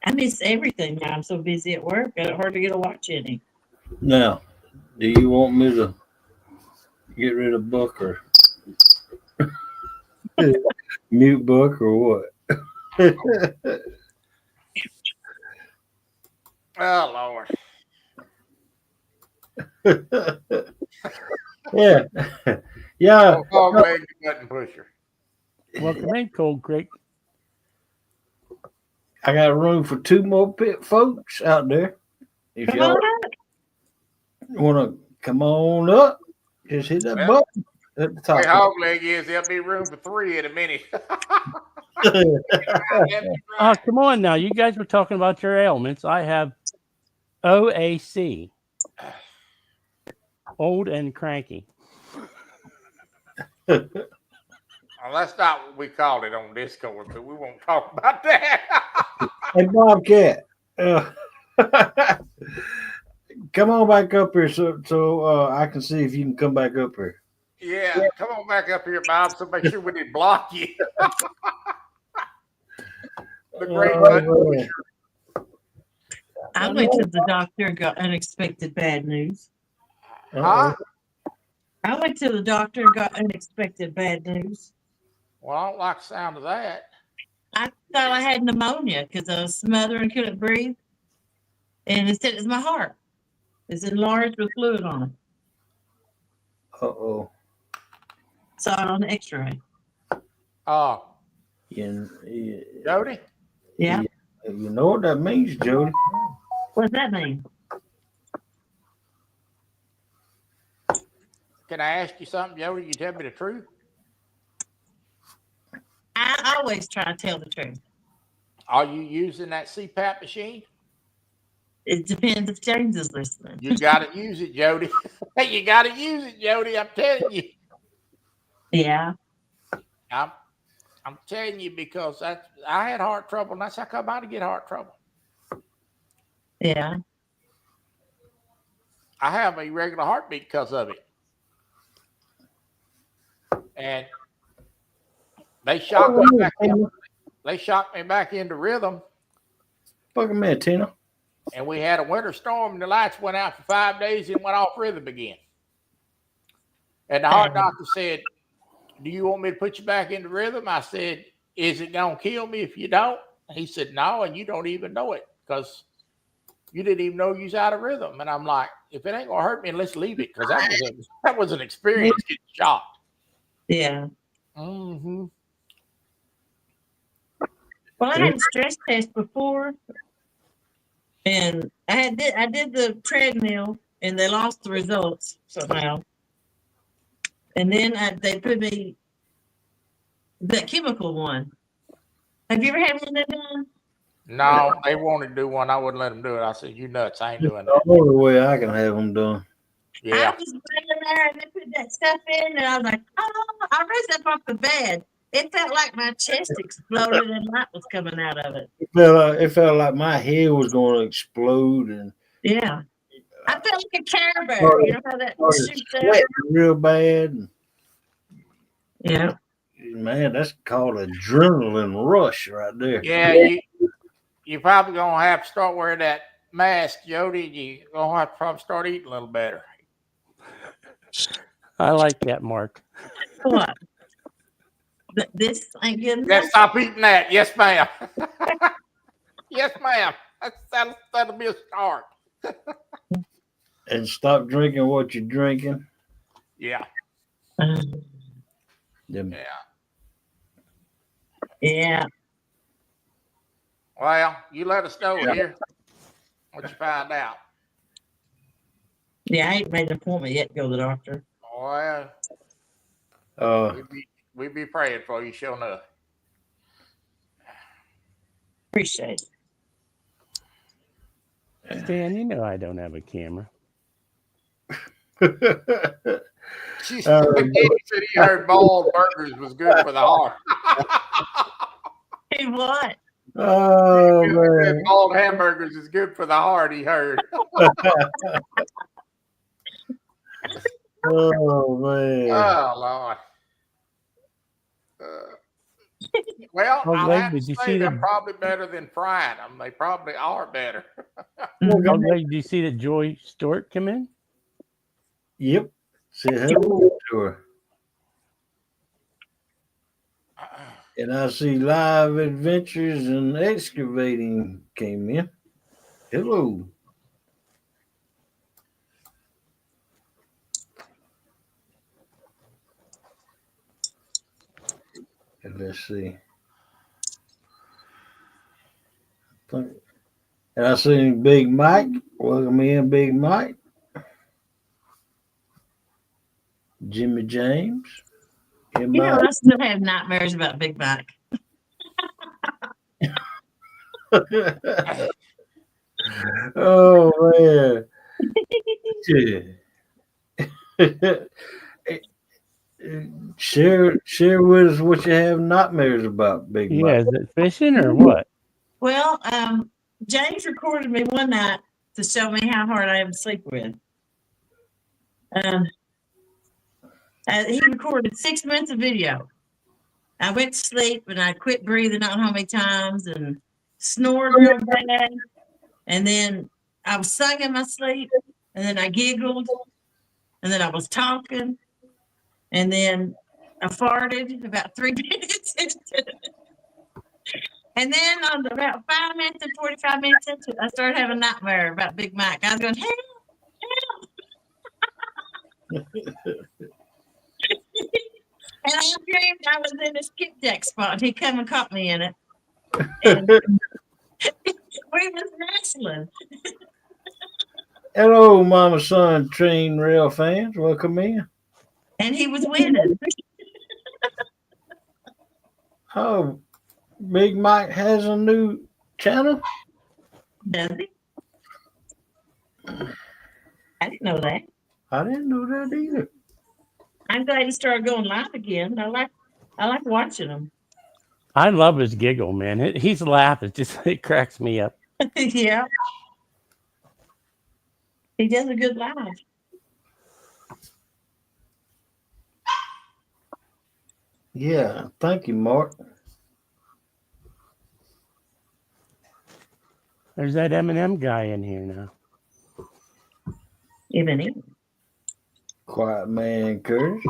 I miss everything now. I'm so busy at work. It's hard to get to watch any. Now, do you want me to get rid of Buck or mute Buck or what? oh Lord. Yeah. Yeah. Oh, leg button pusher. Welcome in, Cold Creek. I got room for 2 more folks out there. If Come y'all on up. want to come on up, just hit that button at the top. Hey, hog leg is there'll be room for 3 in a minute. Oh, come on now. You guys were talking about your ailments. I have OAC. Old and cranky. Well, that's not what we called it on Discord, but we won't talk about that. Hey, Bobcat. Come on back up here so I can see if you can come back up here. Yeah, come on back up here, Bob, so make sure we didn't block you. The great button pusher. I went to the doctor and got unexpected bad news. Huh? I went to the doctor and got unexpected bad news. Well, I don't like the sound of that. I thought I had pneumonia because I was smothering and couldn't breathe. And it said it's my heart. It's enlarged with fluid on it. Uh-oh. Saw it on the x-ray. Oh, Jody? Yeah. You know what that means, Jody? What does that mean? Can I ask you something, Jody? You tell me the truth? I always try to tell the truth. Are you using that CPAP machine? It depends if James is listening. You got to use it, Jody. You got to use it, Jody. I'm telling you. Yeah. I'm telling you because I had heart trouble, and that's how come I to get heart trouble. Yeah. I have a irregular heartbeat because of it. And they shocked me back into rhythm. Fucking man, Tina. And we had a winter storm, and the lights went out for 5 days and went off rhythm again. And the heart doctor said, "Do you want me to put you back into rhythm?" I said, "Is it going to kill me if you don't?" He said, "No, and you don't even know it because you didn't even know you was out of rhythm." And I'm like, if it ain't going to hurt me, let's leave it because that was an experience getting shocked. Yeah. Mm-hmm. Well, I had a stress test before, and I did the treadmill, and they lost the results somehow. And then they put me that chemical one. Have you ever had one of that done? No, they wanted to do one. I wouldn't let them do it. I said, "You nuts. I ain't doing that." The only way I can have them done. Yeah. I was laying there and they put that stuff in, and I was like, "Oh!" I raised up off the bed. It felt like my chest exploded and light was coming out of it. It felt like my head was going to explode, and Yeah, I felt like a Care Bear. You know how that shoots out? real bad. And, Yeah. man, that's called adrenaline rush right there. Yeah, you probably gonna have to start wearing that mask, Jody. You gonna have to probably start eating a little better. I like that, Mark. What? This ain't good enough. Yeah, stop eating that. Yes, ma'am. Yes, ma'am. That'll be a start. And stop drinking what you're drinking. Yeah. Them- Yeah. Well, you let us know here what you find out. Yeah, I ain't made an appointment yet to go to the doctor. Well, we be praying for you, sure enough. Appreciate it. Stan, you know I don't have a camera. She Oh, said he heard boiled burgers was good for the heart. Hey, what? oh He said man. boiled hamburgers is good for the heart, he heard. Oh man. Oh, Lord. Well, Oh, I'll Greg, have to did you say see they're the probably better than frying them. They probably are better. Mhm. Oh, Greg, did you see that Joy Stewart come in? Yep. Say hello to her. And I see Live Adventures and Excavating came in. Hello. And let's see. And I see Big Mike. Welcome in, Big Mike. Jimmy James. You know, I still have nightmares about Big Mac. Oh man. Yeah. share with us what you have nightmares about, Big Yeah, Mike. is it fishing or what? Well, James recorded me one night to show me how hard I am to sleep with. He recorded 6 minutes of video. I went to sleep and I quit breathing, I don't know how many times, and snored real bad. And then I was sung in my sleep, and then I giggled, and then I was talking, and then I farted about 3 minutes into it. And then on about 5 minutes and 45 minutes into it, I started having a nightmare about Big Mac. I was going, help, help. And I dreamed I was in a skipjack spot. He come and caught me in it. And we was wrestling. Hello, Mama Son Train Rail fans. Welcome in. And he was winning. Oh, Big Mike has a new channel. Does he? I didn't know that. I didn't know that either. I'm glad he started going live again. I like watching him. I love his giggle, man. His laugh is just it cracks me up. Yeah. He does a good live. Yeah, thank you, Mark. There's that M&M guy in here now. Even he. Quiet man, Curtis.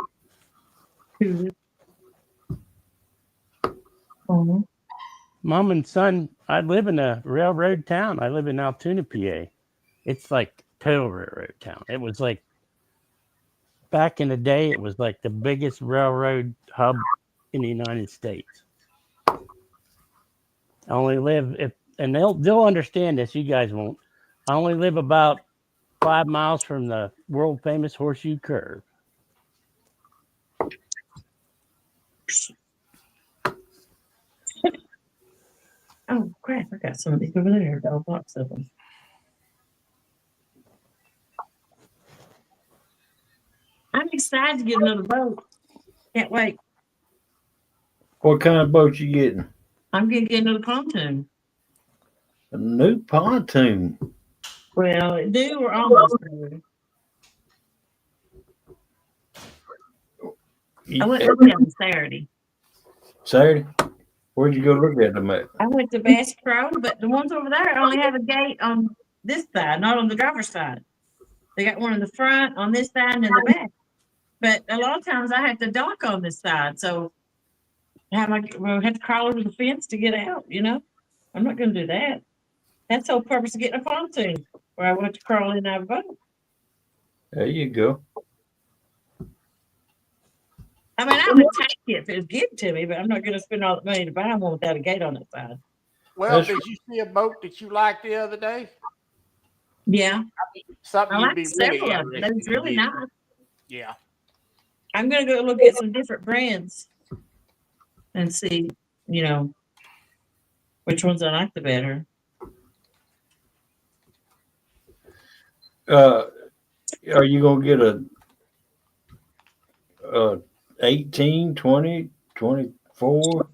Mhm. Mom and son, I live in a railroad town. I live in Altoona, PA. It's like total railroad town. It was like back in the day, it was like the biggest railroad hub in the United States. I only live and they'll understand this. You guys won't. I only live about 5 miles from the world famous Horseshoe Curve. Oh crap! I got some of these over there. A box of them. I'm excited to get another boat. Can't wait. What kind of boat you getting? I'm gonna get another pontoon. A new pontoon. Well, new or almost new. I went look at them Saturday. Saturday? Where'd you go look at them at? I went to Bass Pro, but the ones over there only have a gate on this side, not on the driver's side. They got one in the front, on this side, and in the back. But a lot of times I have to dock on this side, so we'll have to crawl over the fence to get out. You know, I'm not going to do that. That's the whole purpose of getting a pontoon, where I want to crawl in our boat. There you go. I mean, I would take it if it was given to me, but I'm not going to spend all the money to buy one without a gate on that side. Well, That's did you see a boat that you liked the other day? Yeah, Something I you'd like be several really of them. interested That's in really getting. nice. Yeah. I'm going to go look at some different brands and see, you know, which ones I like the better. Are you gonna get a 18, 20, 24?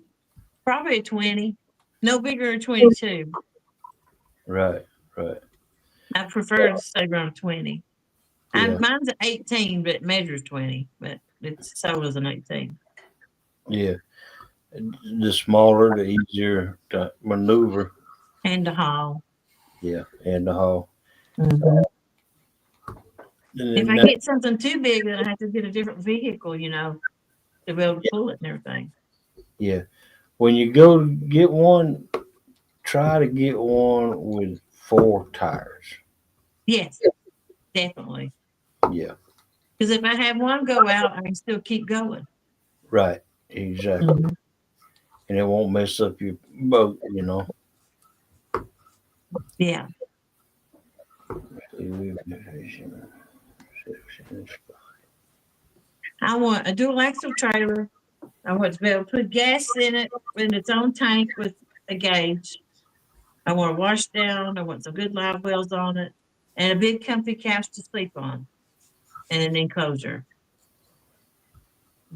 Probably a 20. No bigger than 22. Right, right. I prefer to stay around 20. Yeah, Mine's an 18, but it measures 20, but it's sold as an 18. yeah. The smaller, the easier to maneuver. And a haul. Yeah, and the haul. Mhm. And If then I get something too big, then I have to get a different vehicle, to be able to pull it and everything. yeah, when you go to get one, try to get one with 4 tires. Yes, definitely. Yeah, Because if I have one go out, I can still keep going. right. Exactly. Mhm. And it won't mess up your boat, you know. Yeah. I want a dual axle trailer. I want to be able to put gas in it in its own tank with a gauge. I want a wash down. I want some good live wells on it, and a big comfy couch to sleep on, and an enclosure.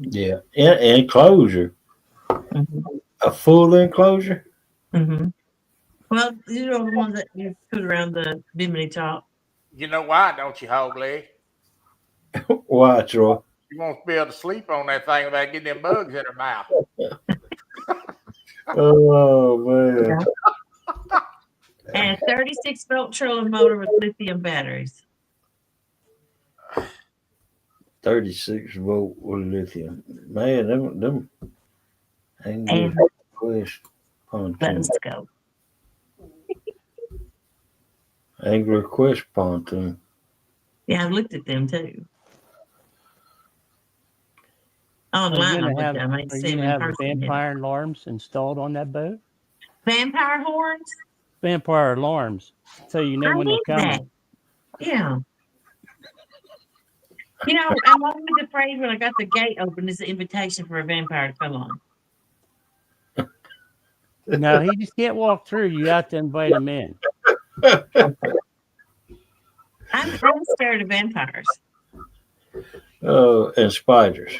Yeah, and enclosure, Hmm. a full enclosure. Hmm. Well, these are the ones that you put around the bimini top. You know why, don't you, Hog Leg? Why, Troy? You won't be able to sleep on that thing without getting them bugs in her mouth. Oh man, Yeah. And a 36-volt trolling motor with lithium batteries. 36-volt with lithium. Man, them angler And quest pontoon. let's go. Angler quest pontoon. Yeah, I looked at them too. Are you Online, I gonna looked at have them. I didn't are see you them gonna in have person yet. vampire alarms installed on that boat? Vampire horns? Vampire alarms, so you know I when they're need that. coming. Yeah. I'm always afraid when I got the gate open, it's an invitation for a vampire to come on. No, he just can't walk through. You have to invite him in. I'm scared of vampires. Oh, and spiders.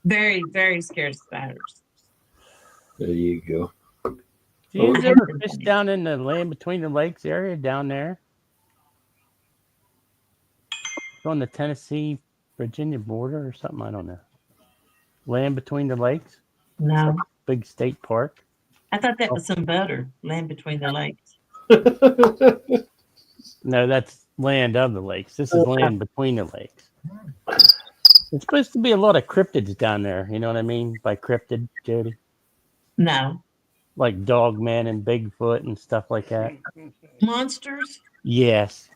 Very, very scared of spiders. There you go. Do you I hate ever them fish things. down in the land between the lakes area down there? It's on the Tennessee Virginia border or something. I don't know. Land between the lakes. It's like No. a big state park. I thought that was some butter, land between the lakes. No, that's land of the lakes. This is land between the lakes. It's supposed to be a lot of cryptids down there. You know what I mean by cryptid, Jody? No. Like Dogman and Bigfoot and stuff like that. Monsters? Yes.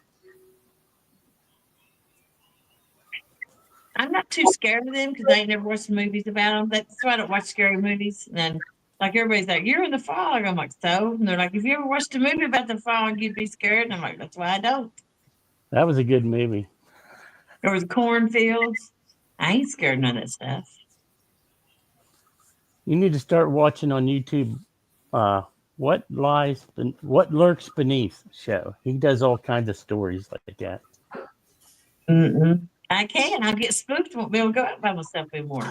I'm not too scared of them because I ain't never watched movies about them. That's why I don't watch scary movies. And like everybody's like, "You're in the fog." I'm like, "So?" And they're like, "If you ever watched a movie about the fog, you'd be scared." And I'm like, "That's why I don't." That was a good movie. Or the cornfields. I ain't scared of none of that stuff. You need to start watching on YouTube what lurks beneath show. He does all kinds of stories like that. Mm-mm. I can. I'll get spooked. Won't be able to go out by myself anymore.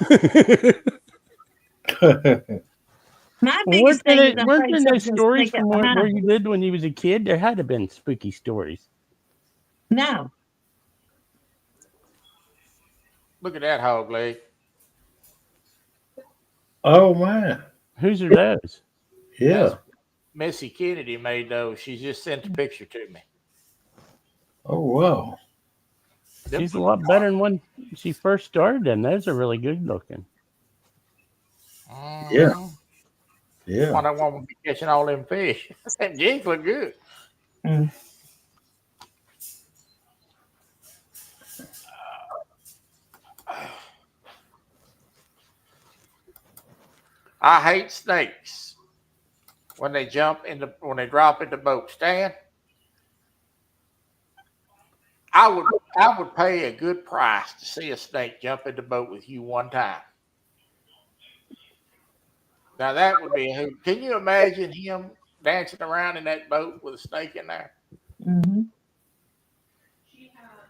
My biggest thing is I'm Weren't afraid there no something's going to stories sneak up from where behind me. you lived when you was a kid? There had to have been spooky stories. No. Look at that, Hog Leg. Oh man, Whose are those? yeah. That's Missy Kennedy made those. She just sent the picture to me. Oh wow. She's a lot better than when she first started them. Those are really good looking. Yeah, Mm-hmm. yeah. Why that woman be catching all them fish? Them jigs look good. Mm. I hate snakes when they drop in the boat stand. I would pay a good price to see a snake jump in the boat with you one time. Now that would be a hoot. Can you imagine him dancing around in that boat with a snake in there? Mm-hmm.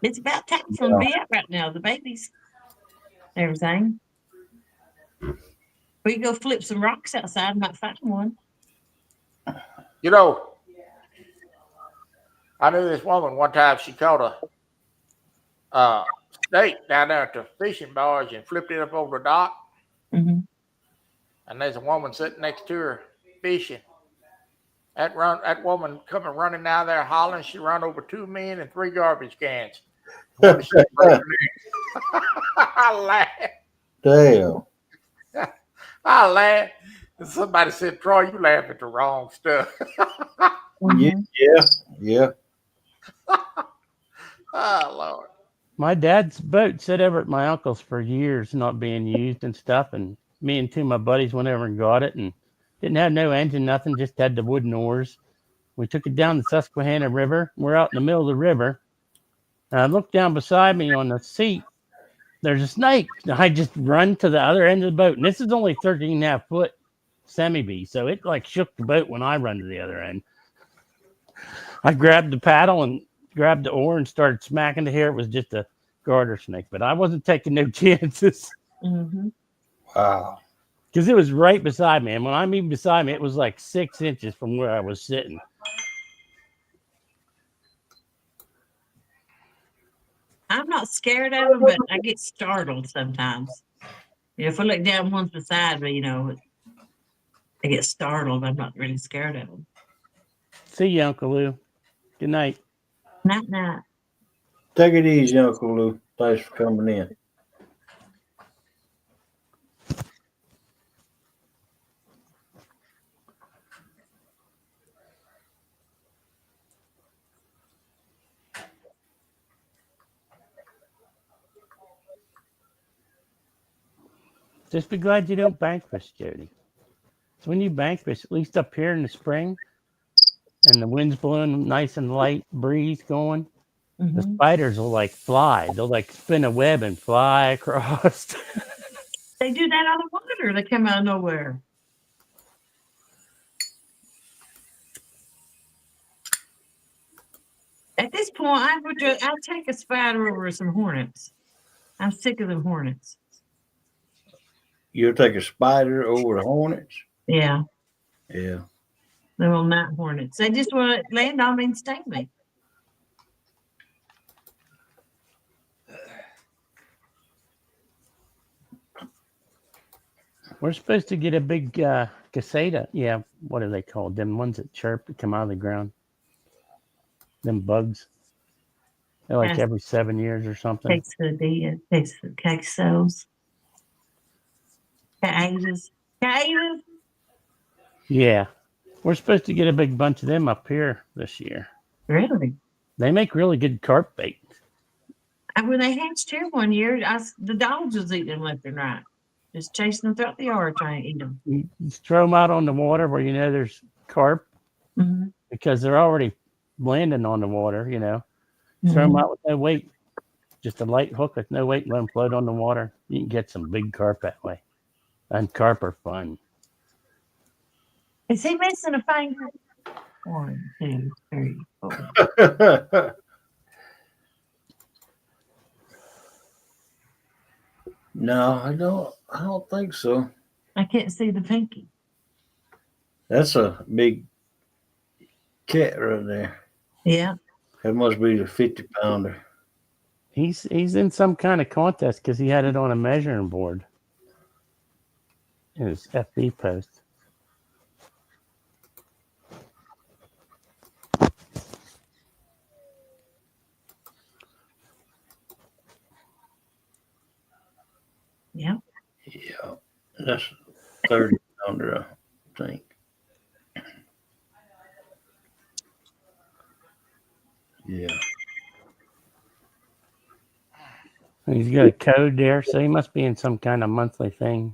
It's about time for them to be out right now. The babies, everything. We go flip some rocks outside. Might find one. You know, I knew this woman one time. She caught a snake down there at the fishing barge and flipped it up over the dock. Mm-hmm. And there's a woman sitting next to her fishing. That woman coming running out there hollering. She run over 2 men and 3 garbage cans. One she broke her neck. I laughed. Damn. I laughed. And somebody said, "Troy, you laugh at the wrong stuff." Yeah. Yeah. Oh Lord. My dad's boat sat over at my uncle's for years, not being used and stuff. And me and 2 of my buddies went over and got it, and didn't have no engine, nothing, just had the wooden oars. We took it down the Susquehanna River. We're out in the middle of the river. And I looked down beside me on the seat. There's a snake. I just run to the other end of the boat. And this is only 13.5-foot semi-B. So it like shook the boat when I run to the other end. I grabbed the paddle and grabbed the oar and started smacking the hair. It was just a garter snake, but I wasn't taking no chances. Mm-hmm. Wow. Because it was right beside me. And when I mean beside me, it was like 6 inches from where I was sitting. I'm not scared of them, but I get startled sometimes. If I look down one's beside me, I get startled. I'm not really scared of them. See you, Uncle Lou. Good night. Night. Take it easy, Uncle Lou. Thanks for coming in. Just be glad you don't bank fish, Jody. So when you bank fish, at least up here in the spring, and the wind's blowing nice and light, breeze going, the Mm-hmm. spiders will like fly. They'll like spin a web and fly across. They do that out of water. They come out of nowhere. At this point, I'll take a spider over some hornets. I'm sick of them hornets. You'll take a spider over the hornets? Yeah, Yeah. them little night hornets. They just want to land on me and sting me. We're supposed to get a big caseta. Yeah, what are they called? Them ones that chirp that come out of the ground. Them bugs. They're like Yes. every 7 years or something. Quesos. Cages. Yeah. We're supposed to get a big bunch of them up here this year. Really? They make really good carp bait. When they hatched here one year, the dogs was eating them left and right. Just chasing them throughout the yard trying to eat them. You just throw them out on the water where you know there's carp Mm-hmm. because they're already landing on the water, Throw them out with no weight. Just a light hook with no weight, let them float on the water. You can get some big carp that way. And carp are fun. Is he missing a finger? 1, 2, 3, 4. No, I don't think so. I can't see the pinky. That's a big cat right there. Yeah. That must be the 50-pounder. He's in some kind of contest because he had it on a measuring board in his FB post. Yeah. Yeah. That's 30-pounder, I think. Yeah. He's got a code there, so he must be in some kind of monthly thing.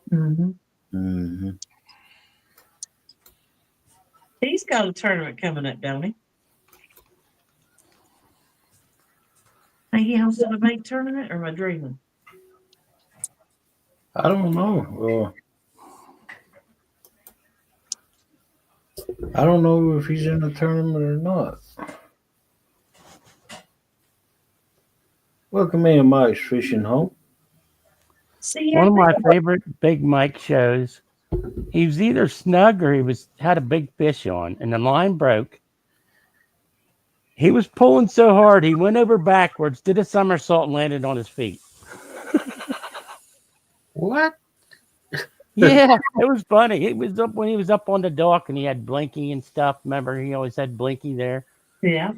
Mm-hmm. Mm-hmm. He's got a tournament coming up, don't he? Think he hosting a big tournament, or am I dreaming? I don't know. I don't know if he's in the tournament or not. Welcome in, Mike's Fishing Home. See, One of my favorite Big Mike shows. He was either snug or had a big fish on, and the line broke. He was pulling so hard he went over backwards, did a somersault, and landed on his feet. What? Yeah, it was funny. It was up when he was up on the dock and he had Blinky and stuff. Remember, he always had Blinky there. yeah.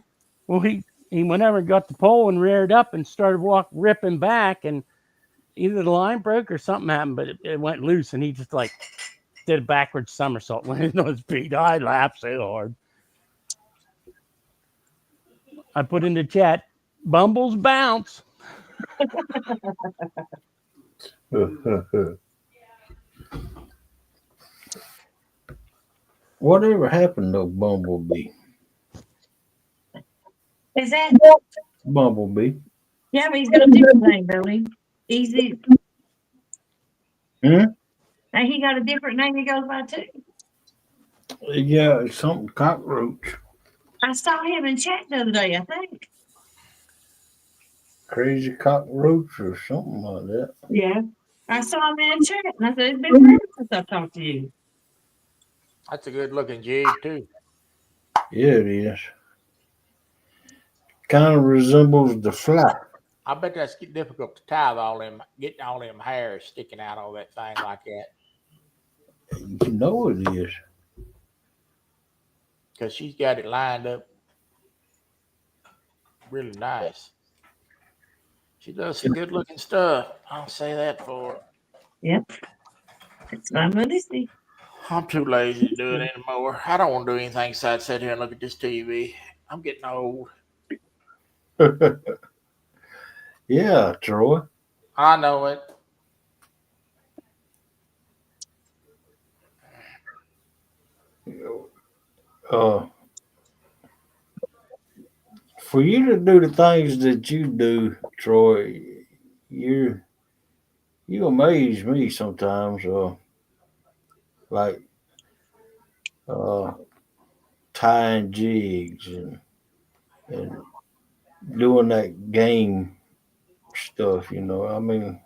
Well, he went over and got the pole and reared up and started ripping back, and either the line broke or something happened, but it went loose, and he just like did a backwards somersault, landed on his feet. I laughed so hard. I put in the chat, Bumbles bounce. Whatever happened to Bumblebee? Is that? Bumblebee. Yeah, but he's got a different name, don't he? Easy. Hmm? And he got a different name he goes by too. Yeah, it's something cockroach. I saw him in chat the other day, I think. Crazy cockroach or something like that. Yeah. I saw him in chat and I said, it's been forever since I've talked to you. That's a good looking jig too. Yeah, it is. Kind of resembles the fly. I bet that's difficult to tie with getting all them hairs sticking out all that thing like that. You know it is. Because she's got it lined up really nice. She does some good looking stuff. I'll say that for her. Yep. That's my modesty. I'm too lazy to do it anymore. I don't want to do anything besides sit here and look at this TV. I'm getting old. Yeah, Troy. I know it. For you to do the things that you do, Troy, you amaze me sometimes. Like tying jigs and doing that game stuff. You know, I mean,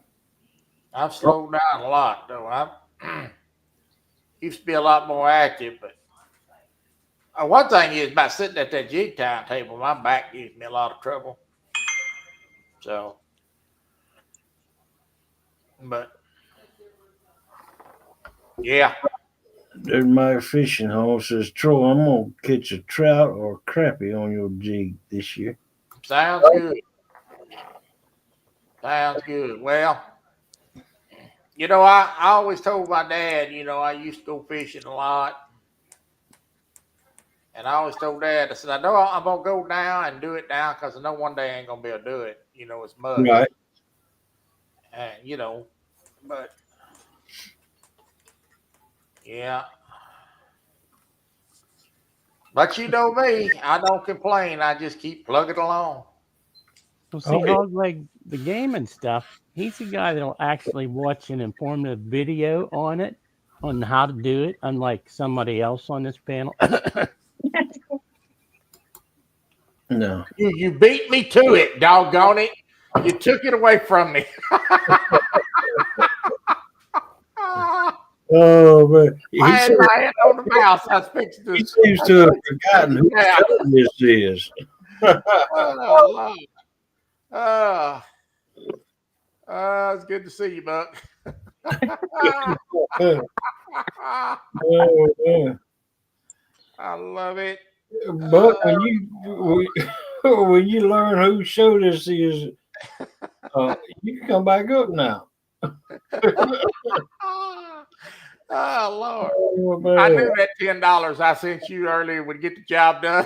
I've slowed down a lot, though. I used to be a lot more active, but one thing is about sitting at that jig tying table, my back gives me a lot of trouble. So, but yeah. there's my fishing home says, Troy, I'm gonna catch a trout or a crappie on your jig this year. Sounds good. Sounds good. Well, you know, I always told my dad, you know, I used to go fishing a lot. And I always told Dad, I said, I know I'm going to go down and do it now because I know one day I ain't going to be able to do it. You know, it's mud. Right. And, you know, but, yeah. But you know me, I don't complain. I just keep plugging along. Well, see, Hogleg, the game and stuff, he's the guy that'll actually watch an informative video on it, on how to do it, unlike somebody else on this panel. No. You beat me to it, doggone it. You took it away from me. Oh, man. I had my hand on the mouse. I was fixing to. He seems to have forgotten who this is. Oh, it's good to see you, Buck. Oh, man. I love it. But when you learn whose show this is, you can come back up now. Oh, Lord. Oh, I knew that $10 I sent you earlier would get the job done.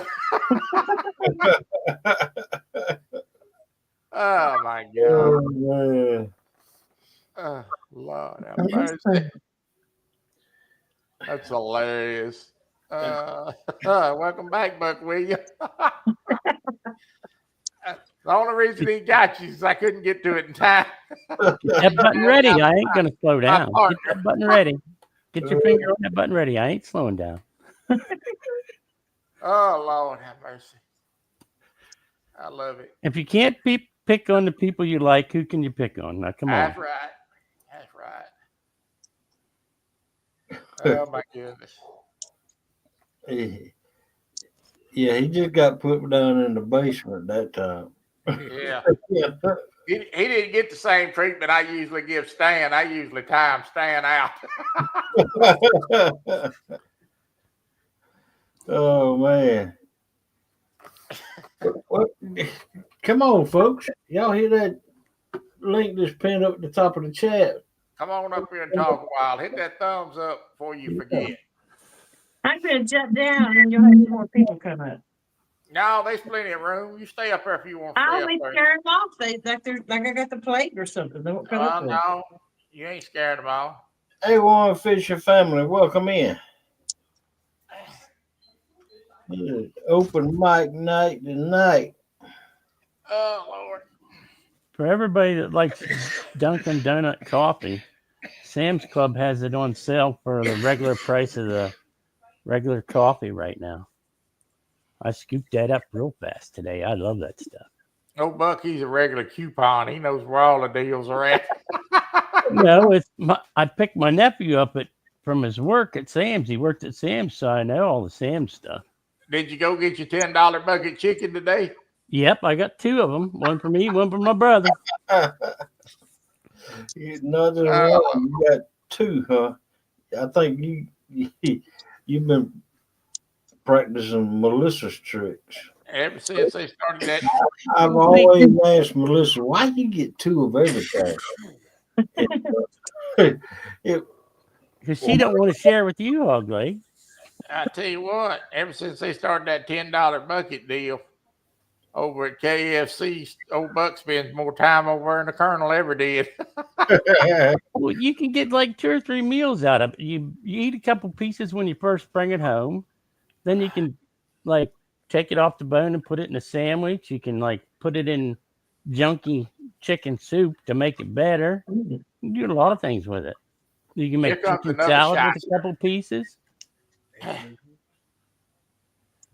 Oh, my God. Oh, man. Oh, Lord have mercy. That's hilarious. Welcome back, Buck, will you? The only reason he got you is I couldn't get to it in time. Get that button ready. I ain't going to slow down. Get that button ready. Get your finger on that button ready. I ain't slowing down. Oh, Lord have mercy. I love it. If you can't pick on the people you like. Who can you pick on? Now, come on. That's right. That's right. Oh my goodness. Yeah, he just got put down in the basement that time. Yeah. Yeah. He didn't get the same treatment I usually give Stan. I usually time Stan out. Oh man. What? Come on, folks. Y'all hear that link that's pinned up at the top of the chat? Come on up here and talk a while. Hit that thumbs up before you forget. I'm gonna jump down and you'll have more people come up. No, there's plenty of room. You stay up there if you want to I stay up always there. scare them off. They like I got the plate or something. They won't come up with it. No, you ain't scared them all. A1 Fisher family, welcome in. Open mic night tonight. Oh Lord. For everybody that likes Dunkin' Donut coffee, Sam's Club has it on sale for the regular price of the regular coffee right now. I scooped that up real fast today. I love that stuff. No, Buck, he's a regular coupon. He knows where all the deals are at. No, I picked my nephew up from his work at Sam's. He worked at Sam's, so I know all the Sam's stuff. Did you go get your $10 bucket chicken today? Yep, I got two of them. One for me, one for my brother. Nothing wrong. You got two, huh? I think you've been practicing Melissa's tricks. Ever since they started that. I've always asked Melissa, why you get two of everything? Because she don't want to share with you, ugly. I tell you what, ever since they started that $10 bucket deal over at KFC, old Buck spends more time over there than the Colonel ever did. Well, you can get like 2 or 3 meals out of it. You eat a couple pieces when you first bring it home. Then you can like take it off the bone and put it in a sandwich. You can like put it in junky chicken soup to make it better. You can do a lot of things with it. You can make chicken salad with a couple pieces.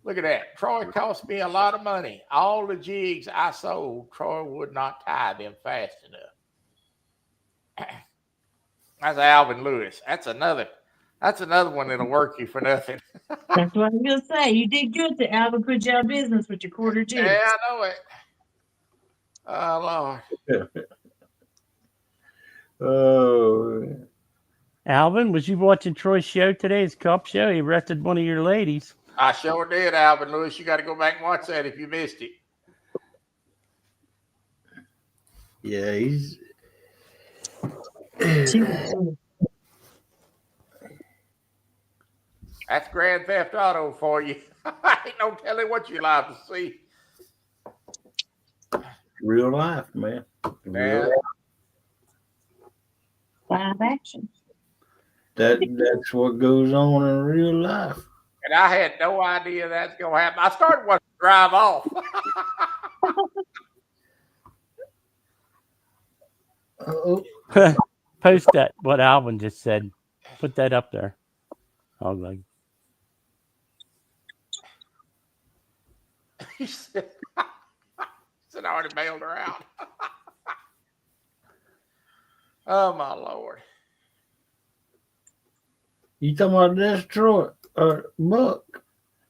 Look at that. Troy cost me a lot of money. All the jigs I sold, Troy would not tie them fast enough. That's Alvin Lewis. That's another one that'll work you for nothing. That's what I'm gonna say. You did good to Alvin put you out of business with your quarter jigs. Yeah, I know it. Oh Lord. Oh. Alvin, was you watching Troy's show today? His cop show? He arrested one of your ladies. I sure did, Alvin Lewis. You got to go back and watch that if you missed it. Yeah, he's. That's Grand Theft Auto for you. Ain't no telling what you like to see. Real life, man. Real life. Live action. That's what goes on in real life. And I had no idea that's going to happen. I started watching Drive Off. Oh. Post that, what Alvin just said. Put that up there. Oh, like. He said, I already bailed her out. Oh, my Lord. You talking about this Troy or Buck?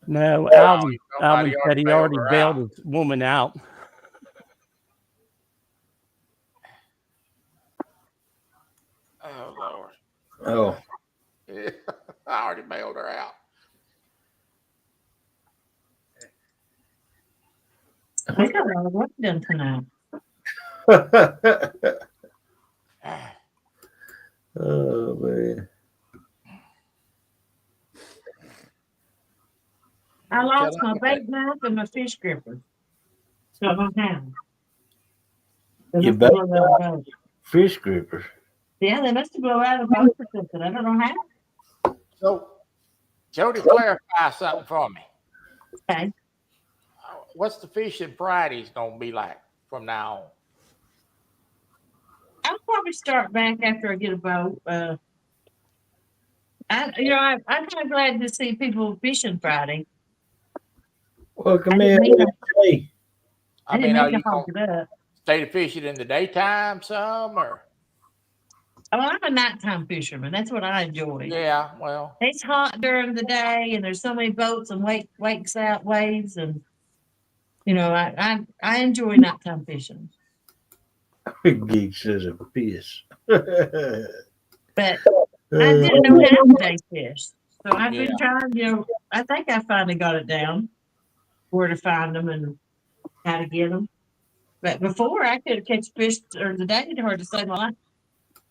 No, Alvin said he already bailed his woman out. Oh, Lord. Oh. Yeah, I already bailed her out. We got a lot of work done tonight. Oh, man. I lost my bait knife and my fish gripper. So I'm down. You bet. Fish grippers. Yeah, they must have blown out of the boat or something. I don't know how. So, Jody, clarify something for me. Okay. What's the fishing Fridays going to be like from now on? I'll probably start back after I get a boat. I'm kind of glad to see people fishing Friday. Well, come here. I mean, are you going to stay to fishing in the daytime some, or? Oh, I'm a nighttime fisherman. That's what I enjoy. Yeah, well, It's hot during the day, and there's so many boats and wakes out waves, and I enjoy nighttime fishing. Geek says a piss. But I didn't know how to day fish, so I've yeah. been trying. I think I finally got it down where to find them and how to get them. But before I could catch fish during the day, it's hard to save my life.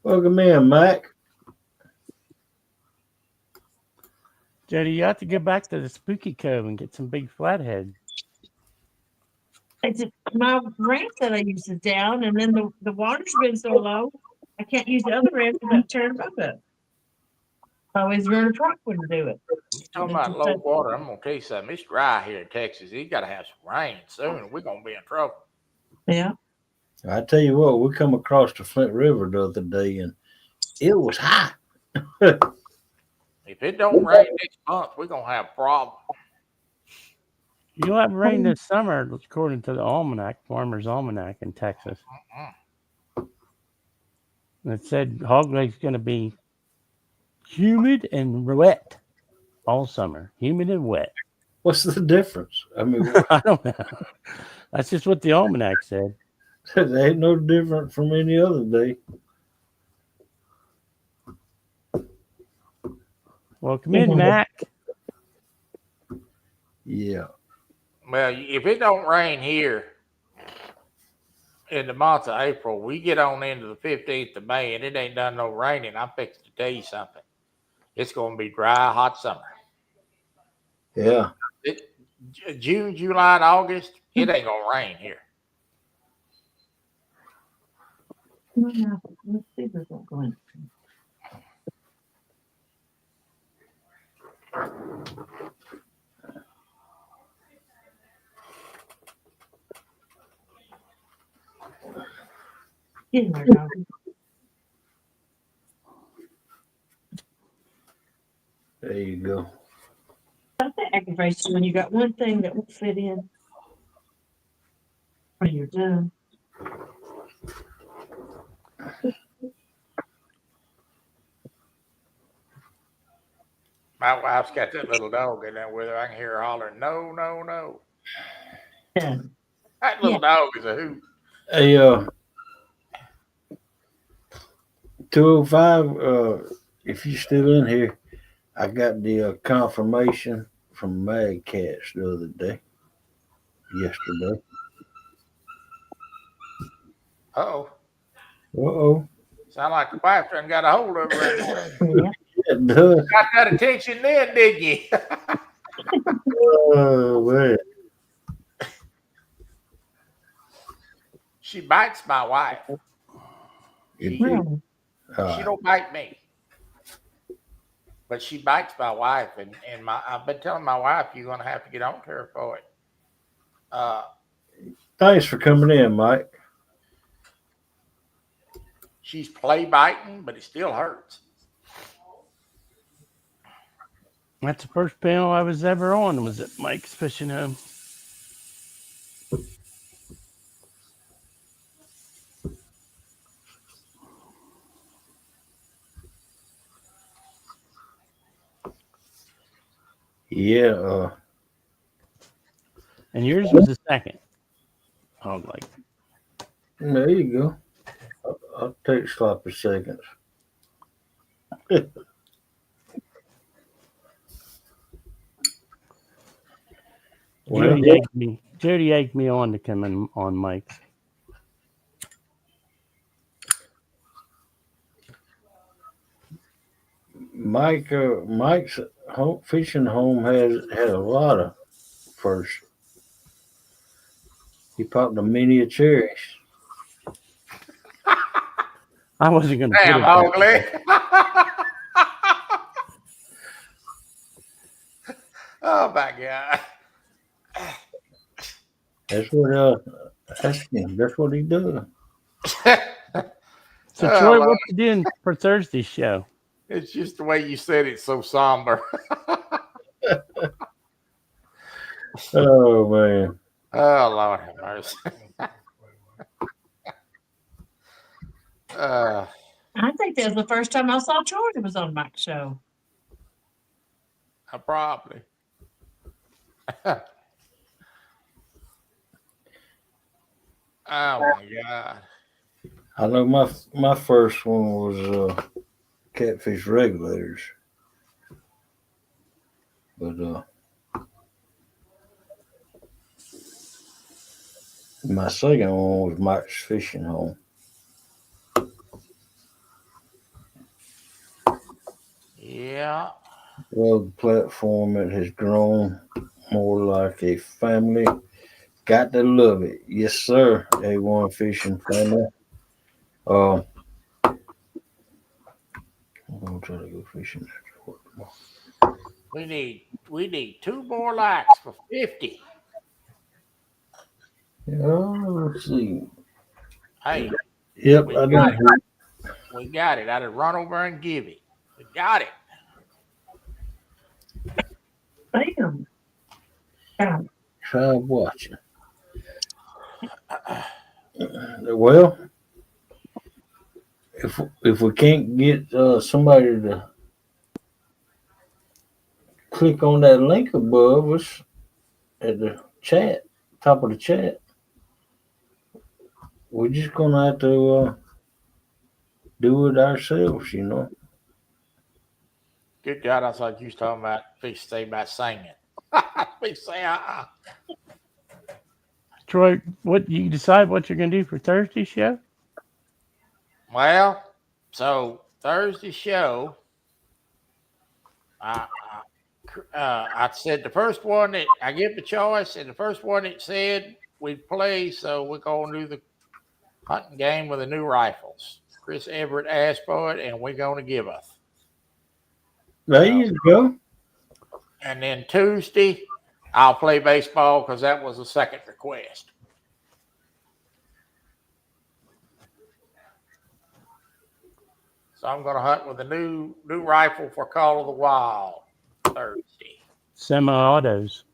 Welcome in, Mike. Jody, you have to go back to the Spooky Cove and get some big flathead. My ramp that I use is down, and then the water's been so low, I can't use the other ramp to turn both up. I always run a truck when to do it. You talking about low water? I'm gonna tell you something. It's dry here in Texas. You got to have some rain soon. We're gonna be in trouble. Yeah. I tell you what, we come across the Flint River the other day, and it was high. If it don't rain next month, we're gonna have problems. You'll have rain this summer, according to the almanac, Farmer's Almanac in Texas. And it said Hog Lake's going to be humid and wet all summer. Humid and wet. What's the difference? I mean, I don't know. That's just what the almanac said. it ain't no different from any other day. Welcome in, Mac. Yeah. Well, if it don't rain here in the month of April, we get on into the 15th of May, and it ain't done no raining. I'm fixing to tell you something. It's going to be dry, hot summer. Yeah. June, July, and August, it ain't going to rain here. Let's see if there's not going. Get in there, dog. There you go. That aggravates you when you got one thing that won't fit in when you're done. My wife's got that little dog in there with her. I can hear her hollering, no, no, no. Yeah. That little dog is a hoot. Hey, 205, if you're still in here, I got the confirmation from Mad Cats the other day, yesterday. Uh-oh. Uh-oh. Sound like the wife done got a hold of her. Yeah. It does. Got that attention then, did you? Oh, man. She bites my wife. It, Really? She don't bite me. But she bites my wife, and I've been telling my wife you're gonna have to get on to her for it. Thanks for coming in, Mike. She's play biting, but it still hurts. That's the first panel I was ever on, was at Mike's Fishing Home. Yeah. And yours was the second. Hog Lake. There you go. I'll take sloppy seconds. Well, Jody egged me on to come in on Mike's. Mike's fishing home had a lot of firsts. He popped a mini of cherries. I wasn't going to Damn, Hog Lake. Oh my God. That's what that's what he does. So Troy, what you doing for Thursday's show? It's just the way you said it, so somber. Oh man. Oh Lord have mercy. I think that was the first time I saw Jordan was on Mike's show. Probably. Oh my God. I know my first one was catfish regulators, but my second one was Mike's Fishing Home. Yeah. Well, the platform, it has grown more like a family. Got to love it. Yes, sir. A1 Fishing Family. I'm gonna try to go fishing after work tomorrow. We need 2 more likes for 50. Let's see. Hey, Yep, we I got done. it. We got it. I just run over and give it. We got it. Bam. Bam. Try watching. Well, if we can't get somebody to click on that link above us at the chat, top of the chat, we're just gonna have to do it ourselves, you know. Good God, I thought you was talking about fish say about singing. Fish say Troy, what you decide what you're gonna do for Thursday's show? Well, so Thursday show, I said the first one that I give the choice, and the first one it said we'd play, so we're gonna do the hunting game with the new rifles. Chris Everett asked for it, and we're gonna give us. There you go. And then Tuesday, I'll play baseball because that was the second request. So I'm gonna hunt with a new rifle for Call of the Wild Thursday. Semi-autos.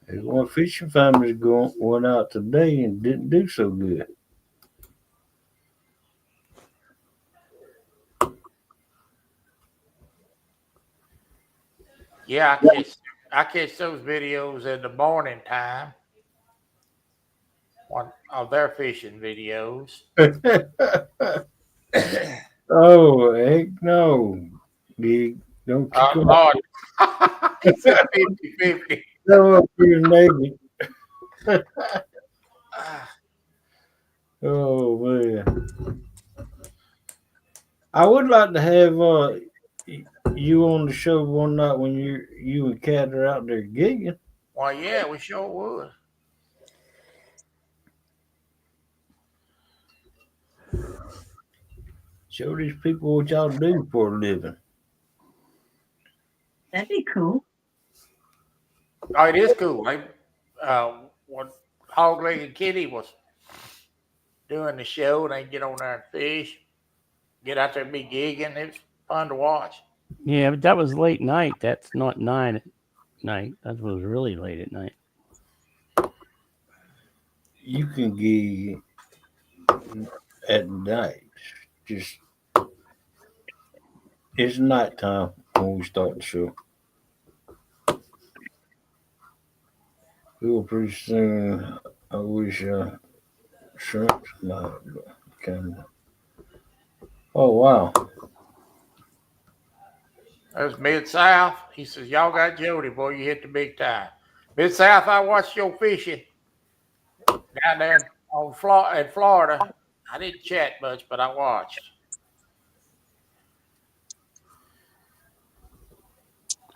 There's one fishing family went out today and didn't do so good. Yeah, I catch those videos in the morning time. One of their fishing videos. Oh, heck no. Big. Don't kick Oh, them Lord. He said 50-50. up here, Navy. Oh, man. I would like to have you on the show one night when you and Kat are out there gigging. Well, yeah, we sure would. Show these people what y'all do for a living. That'd be cool. Oh, it is cool. When Hog Leg and Kitty was doing the show, and they get on there and fish, get out there and be gigging. It was fun to watch. Yeah, but that was late night. That's not 9 at night. That was really late at night. You can gig at night. Just it's nighttime when we start the show. We'll pretty soon. I wish shrimp. No, camera. Oh wow. There's Mid-South. He says, y'all got Jody, boy, you hit the big time. Mid-South, I watched your fishing down there in Florida. I didn't chat much, but I watched.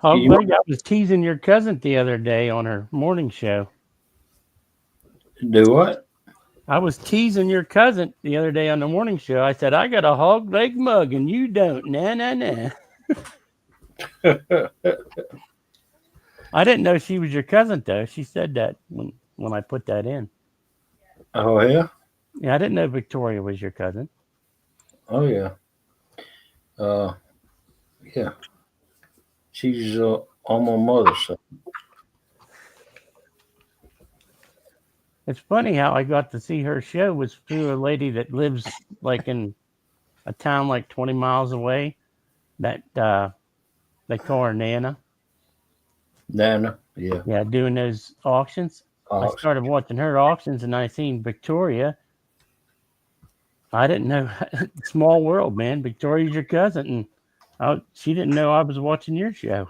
Hogleg, I was teasing your cousin the other day on her morning show. Do what? I was teasing your cousin the other day on the morning show. I said, I got a hog leg mug and you don't. Nah. I didn't know she was your cousin, though. She said that when I put that in. Oh, yeah? Yeah, I didn't know Victoria was your cousin. Oh, yeah. Yeah. She's on my mother's side. It's funny how I got to see her show was through a lady that lives like in a town like 20 miles away. That they call her Nana. Nana, yeah. Yeah, doing those auctions. I Ox. started watching her auctions, and I seen Victoria. I didn't know. Small world, man. Victoria's your cousin, and she didn't know I was watching your show.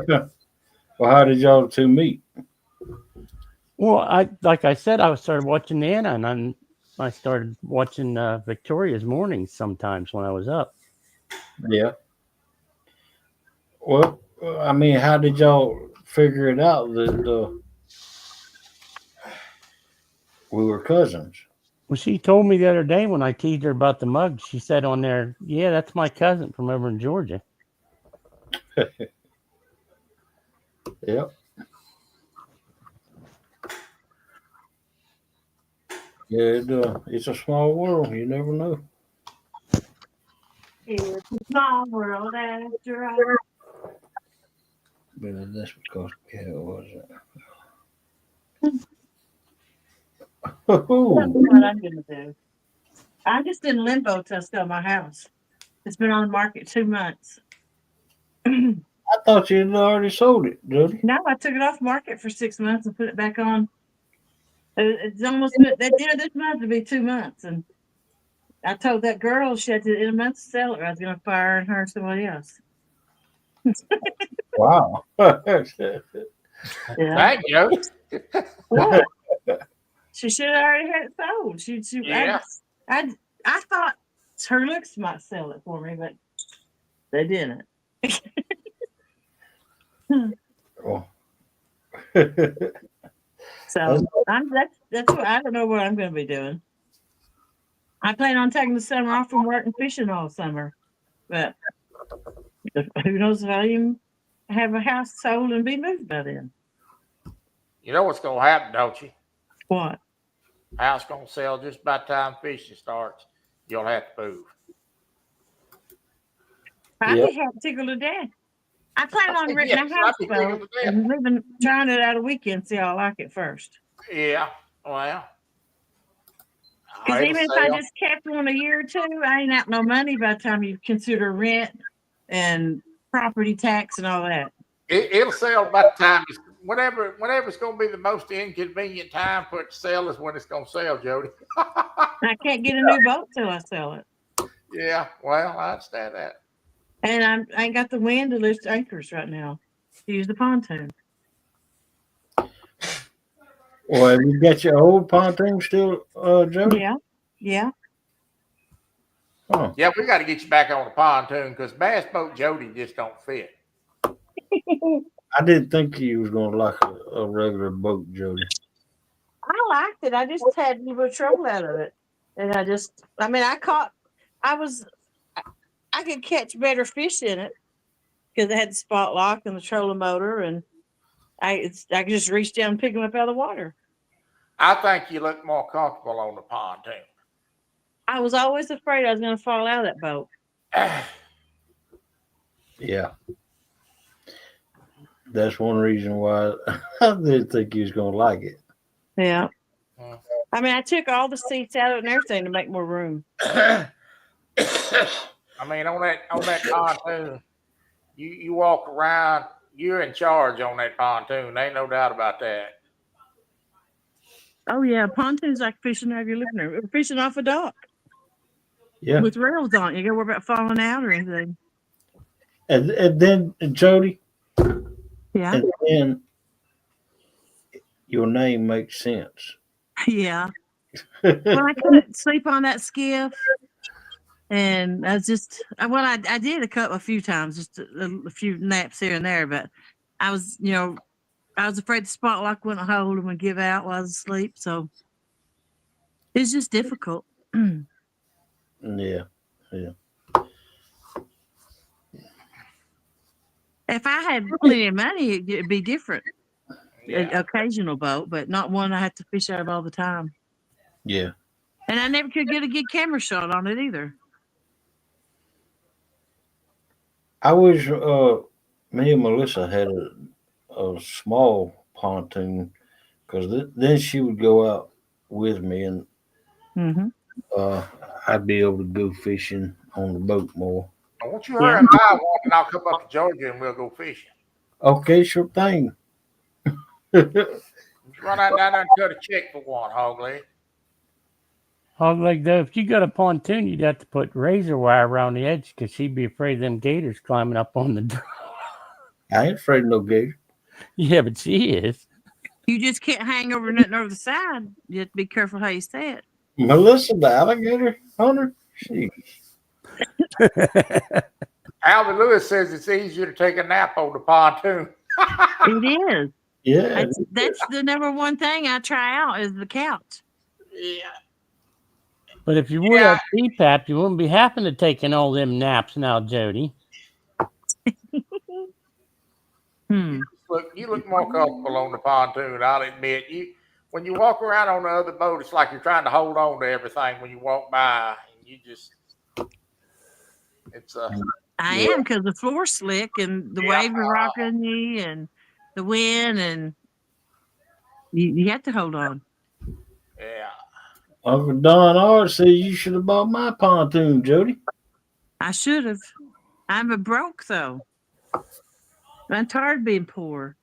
Well, how did y'all two meet? Well, like I said, I started watching Nana, and I started watching Victoria's mornings sometimes when I was up. Yeah. Well, I mean, how did y'all figure it out that we were cousins? Well, she told me the other day when I teased her about the mug, she said on there, "Yeah, that's my cousin from over in Georgia." Yep. Yeah, it's a small world. You never know. It's a small world after all. But that's because cat was it. Tell me what I'm gonna do. I'm just in limbo till I sell my house. It's been on the market 2 months. No, I thought you had already sold it, Jody. I took it off market for 6 months and put it back on. It's almost been, at the end of this month will be 2 months, and I told that girl she had to in a month to sell it. I was gonna fire her somebody else. Wow. Yeah. Thank you. What? She should have already had it sold. Yeah. I thought her looks might sell it for me, but they didn't. Oh. So that's what I don't know what I'm going to be doing. I plan on taking the summer off from work and fishing all summer, but who knows if I even have a house sold and be moved by then. You know what's gonna happen, don't you? What? House gonna sell just by the time fishing starts. You'll have to move. I Yep. just have to tickle to death. I plan on renting Yes, a I'd house be though tickled to death. and trying it out a weekend, see how I like it first. Yeah. Well. Because It'll even if I sell. just kept one a year or two, I ain't out no money by the time you consider rent and property tax and all that. It'll sell by the time whenever it's gonna be the most inconvenient time for it to sell is when it's gonna sell, Jody. I can't get a new boat till I sell it. Yeah, well, I understand that. And I ain't got the wind to lift anchors right now to use the pontoon. Well, have you got your old pontoon still, Jody? Yeah. Yeah. Oh. Yeah, we got to get you back on the pontoon because Bass Boat Jody just don't fit. I didn't think you was gonna like a regular boat, Jody. I liked it. I just had a little trouble out of it. And I could catch better fish in it because it had the spot lock and the trolling motor, and I could just reach down and pick them up out of the water. I think you look more comfortable on the pontoon. I was always afraid I was going to fall out of that boat. Yeah. That's one reason why I didn't think you was gonna like it. Yeah. I mean, I took all the seats out and everything to make more room. I mean, on that pontoon, you walk around, you're in charge on that pontoon. Ain't no doubt about that. Oh yeah, pontoons like fishing out of your living room. We're fishing off a dock. Yeah. With rails on it. You gotta worry about falling out or anything. And then Jody, Yeah. and then your name makes sense. Yeah. Well, I couldn't sleep on that skiff. And I did a few times, just a few naps here and there, but I was afraid the spot lock wouldn't hold and would give out while I was asleep. So it's just difficult. Yeah. Yeah. If I had plenty of money, it'd be different. An Yeah. occasional boat, but not one I had to fish out of all the time. Yeah. And I never could get a good camera shot on it either. I wish me and Melissa had a small pontoon because then she would go out with me, and Mm-hmm. I'd be able to go fishing on the boat more. I want you Yeah. hurry and buy one, and I'll come up to Georgia and we'll go fishing. Okay, sure thing. Just run out down there and cut a check for one, Hogleg. Hog leg though, if you got a pontoon, you'd have to put razor wire around the edge because she'd be afraid of them gators climbing up on the. I ain't afraid of no gator. Yeah, but she is. You just can't hang over nothing over the side. You have to be careful how you say it. Melissa, the alligator hunter, she. Alvin Lewis says it's easier to take a nap on the pontoon. It is. Yeah, That's the number one thing I try out is the couch. Yeah. But if you would have CPAP, you wouldn't be having to taking all them naps now, Jody. You look more comfortable on the pontoon, I'll admit. When you walk around on the other boat, it's like you're trying to hold on to everything when you walk by. And I am because the floor's slick and the waves are rocking you and the wind and you have to hold on. yeah. Uncle Don always said you should have bought my pontoon, Jody. I should have. I'm a broke though. I'm tired of being poor.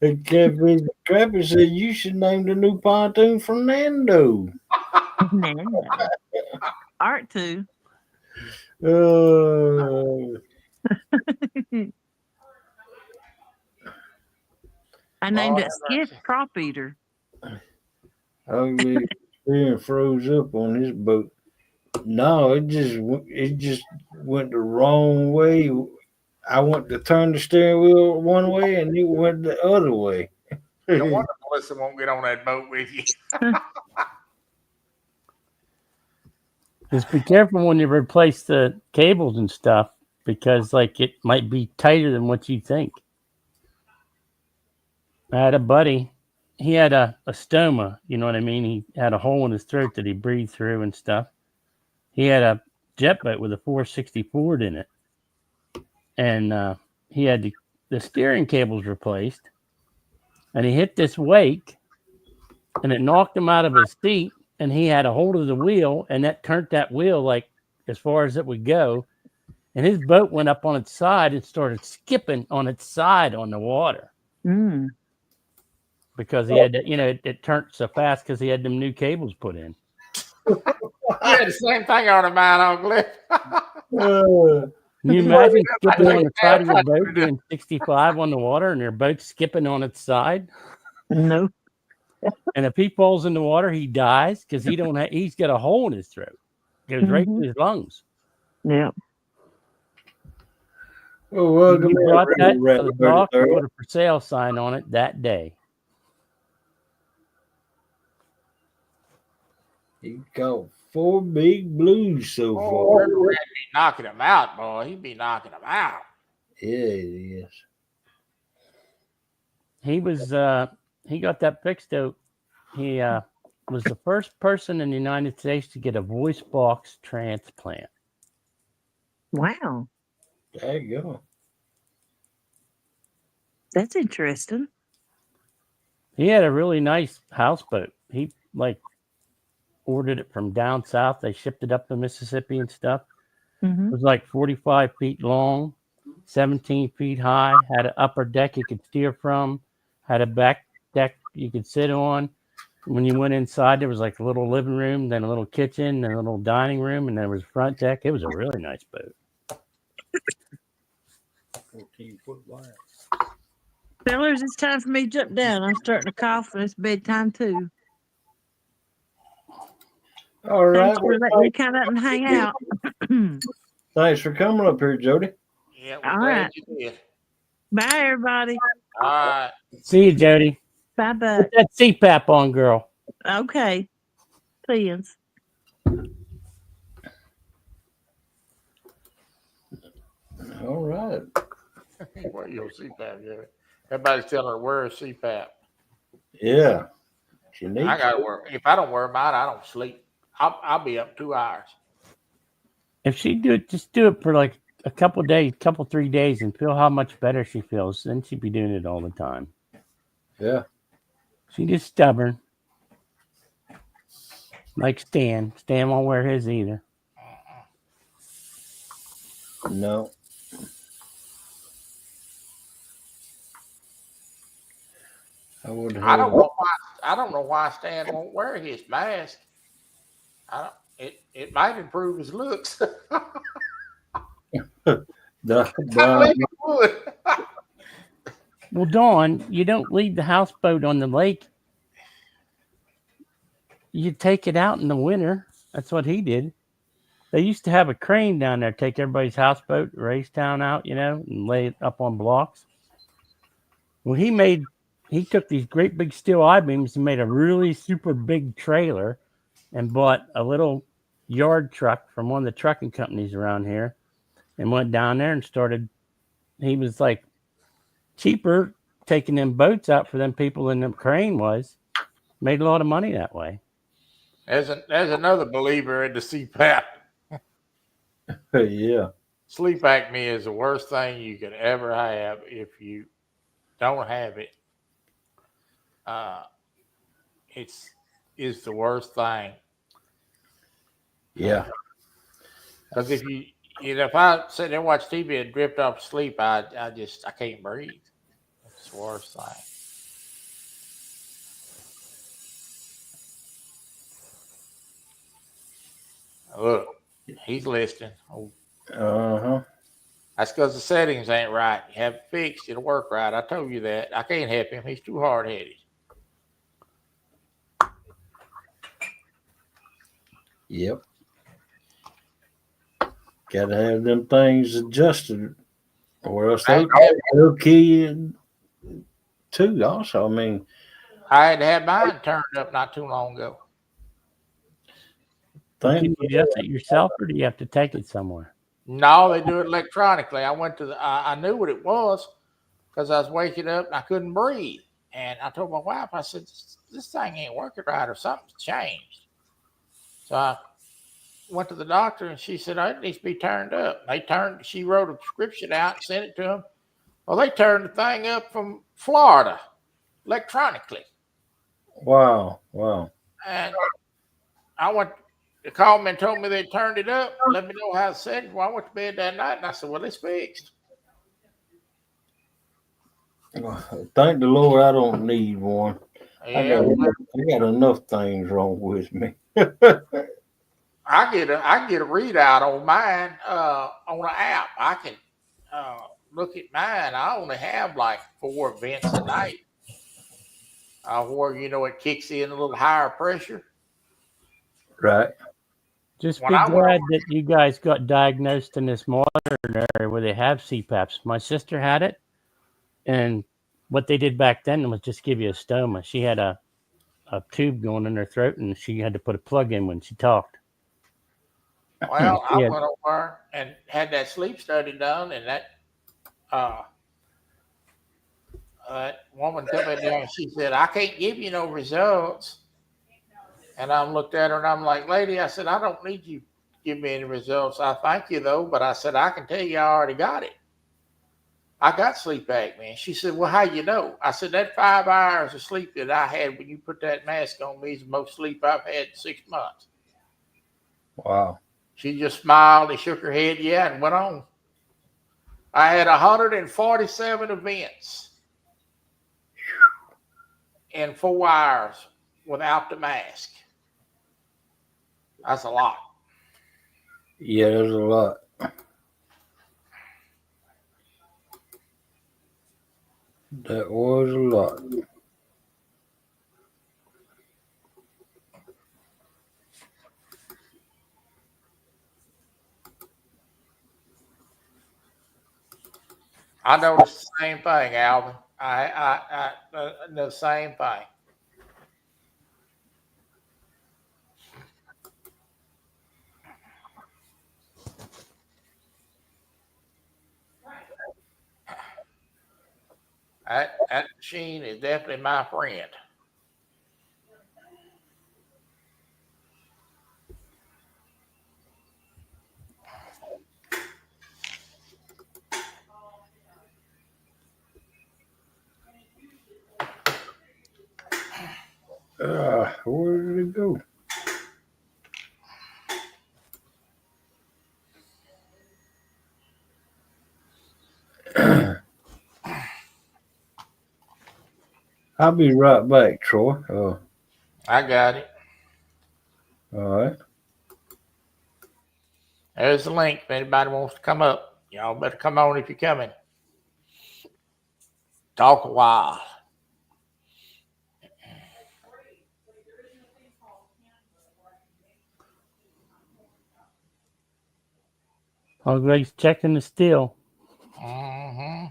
And Kevin Crappy said you should name the new pontoon Fernando. Nando. Art too. I named it Skiff Prop Eater. Ugly being froze up on his boat. No, it just went the wrong way. I went to turn the steering wheel one way and it went the other way. No wonder Melissa won't get on that boat with you. Just be careful when you replace the cables and stuff because, like, it might be tighter than what you think. I had a buddy. He had a stoma. You know what I mean? He had a hole in his throat that he breathed through and stuff. He had a jet boat with a 460 Ford in it. And he had the steering cables replaced. And he hit this wake. And it knocked him out of his seat. And he had a hold of the wheel. And that turned that wheel like as far as it would go. And his boat went up on its side and started skipping on its side on the water. Mm. Because he had to, it turned so fast because he had them new cables put in. I had the same thing on mine, Uncle. Can you imagine skipping on the side of your boat doing 65 on the water and your boat's skipping on its side? No. And if he falls in the water, he dies because he's got a hole in his throat. It goes right to his lungs. Yeah. Oh, well, He brought that to the dock and put a for sale sign on it that day. He caught 4 big blues so far. He'd be knocking him out, boy. He'd be knocking him out. Yeah, it is. He was he got that fixed out. He was the first person in the United States to get a voice box transplant. Wow. There you go. That's interesting. He had a really nice houseboat. He ordered it from down south. They shipped it up to Mississippi and stuff. Mm-hmm. It was like 45 feet long, 17 feet high, had an upper deck you could steer from, had a back deck you could sit on. When you went inside, there was like a little living room, then a little kitchen, then a little dining room, and there was a front deck. It was a really nice boat. 14-foot wide. Fellas, it's time for me to jump down. I'm starting to cough and it's bedtime too. All right. Thanks for letting me come out and hang out. Thanks for coming up here, Jody. Yeah, All we're glad right. you did. Bye, everybody. All right. See you, Jody. Bye-bye. Put that CPAP on, girl. Okay. Please. All right. Wear your CPAP, Jerry. Everybody's telling her wear a CPAP. Yeah. She needs I gotta wear. If I don't wear mine, I don't sleep. I'll be up 2 hours. If she do it, just do it for like a couple days, 3 days, and feel how much better she feels. Then she'd be doing it all the time. Yeah. She's just stubborn. Like Stan. Stan won't wear his either. No. I would I don't have. know why. I don't know why Stan won't wear his mask. I don't. It might improve his looks. I believe it would. Well, Dawn, you don't leave the houseboat on the lake. You take it out in the winter. That's what he did. They used to have a crane down there, take everybody's houseboat, Racetown out, and lay it up on blocks. Well, he took these great big steel I-beams and made a really super big trailer and bought a little yard truck from one of the trucking companies around here and went down there and started. He was like cheaper taking them boats out for them people than the crane was. Made a lot of money that way. There's another believer in the CPAP. Yeah. Sleep apnea is the worst thing you could ever have. If you don't have it, it's the worst thing. Yeah. Because if I sit there and watch TV and drift off to sleep, I can't breathe. It's the worst thing. Look, he's listening. Oh, Uh-huh. that's because the settings ain't right. You have it fixed, it'll work right. I told you that. I can't help him. He's too hard-headed. Yep. Gotta have them things adjusted, or else they'll kill you too. Also, I mean, I had mine turned up not too long ago. Can you adjust it yourself, or do you have to take it somewhere? No, they do it electronically. I went to I knew what it was because I was waking up and I couldn't breathe. And I told my wife, I said, this thing ain't working right or something's changed. So I went to the doctor and she said, it needs to be turned up. She wrote a prescription out and sent it to them. Well, they turned the thing up from Florida electronically. wow. And I went to call me and told me they turned it up. Let me know how it said. Well, I went to bed that night and I said, well, it's fixed. Thank the Lord I don't need one. Yeah, I got enough things wrong with me. I get a readout on mine on an app. I can look at mine. I only have like 4 vents a night. Where it kicks in a little higher pressure. Right. Just be glad that you guys got diagnosed in this modern area where they have CPAPs. My sister had it, and what they did back then was just give you a stoma. She had a tube going in her throat, and she had to put a plug in when she talked. Well, I went over and had that sleep study done, and that woman come in there and she said, I can't give you no results. And I looked at her and I'm like, lady, I said, I don't need you to give me any results. I thank you though, but I said, I can tell you I already got it. I got sleep apnea. She said, well, how you know? I said, that 5 hours of sleep that I had when you put that mask on me is the most sleep I've had in 6 months. Wow. She just smiled and shook her head, yeah, and went on. I had 147 events in 4 hours without the mask. That's a lot. Yeah, there's a lot. That was a lot. I noticed the same thing, Alvin. I the same thing. That machine is definitely my friend. Where did it go? I'll be right back, Troy. I got it. All right. There's the link. If anybody wants to come up, y'all better come on if you're coming. Talk a while. Oh, Greg's checking the still. Mm-hmm.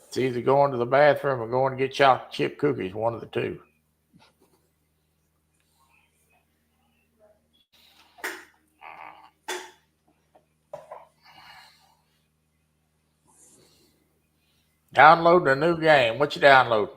It's either going to the bathroom or going to get chocolate chip cookies, one of the two. Downloading a new game. What you downloading?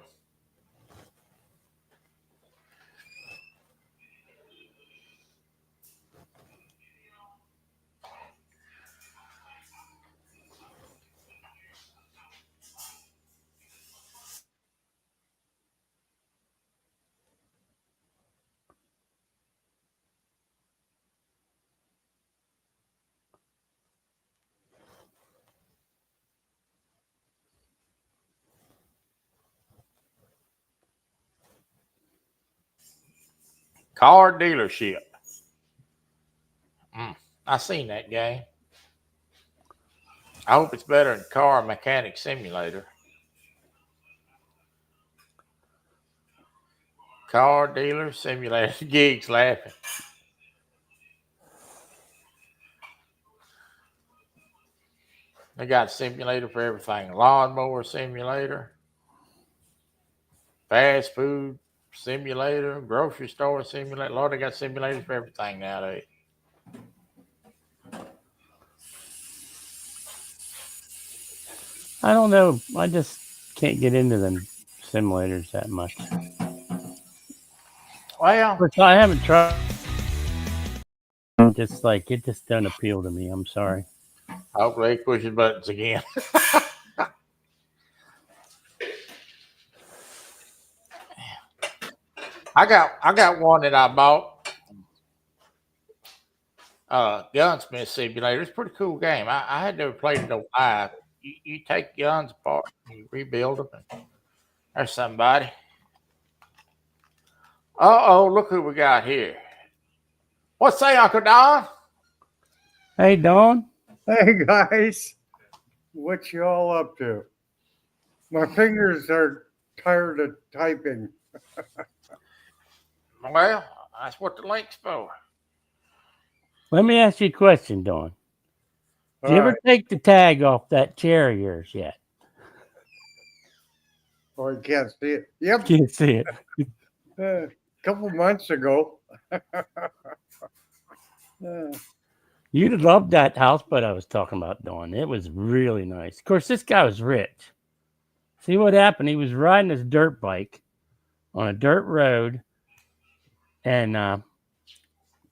Car dealership. I seen that game. I hope it's better than Car Mechanic Simulator. Car dealer simulator. Gigs laughing. They got a simulator for everything. Lawnmower simulator. Fast food simulator. Grocery store simulator. Lord, they got simulators for everything nowadays. I don't know. I just can't get into them simulators that much. Well, Of course, I haven't tried. Just like it just doesn't appeal to me. I'm sorry. hopefully they pushes buttons again. I got one that I bought. Gunsmith Simulator. It's a pretty cool game. I had never played it live. You take guns apart and you rebuild them. And there's somebody. Uh-oh, look who we got here. What say, Uncle Don? Hey, Dawn. Hey guys, what you all up to? My fingers are tired of typing. Well, that's what the link's for. Let me ask you a question, Dawn. Did you ever take the tag off that chair of yours yet? Oh, I can't see it. Yep, Can't see it. a couple months ago. You'd love that houseboat I was talking about, Dawn. It was really nice. Of course, this guy was rich. See what happened? He was riding his dirt bike on a dirt road, and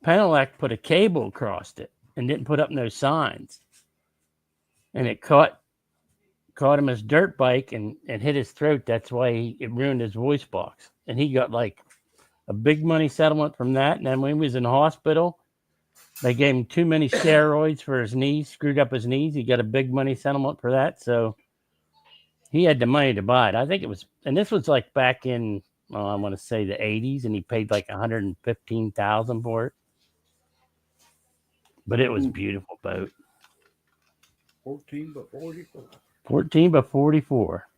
Penelec put a cable across it and didn't put up no signs. And it caught him his dirt bike and hit his throat. That's why it ruined his voice box. And he got like a big money settlement from that. And then when he was in the hospital, they gave him too many steroids for his knees, screwed up his knees. He got a big money settlement for that. So he had the money to buy it. I think it was, and this was like back in, I want to say the 80s, and he paid like $115,000 for it. But it was a beautiful boat. 14 by 44. 14 by 44.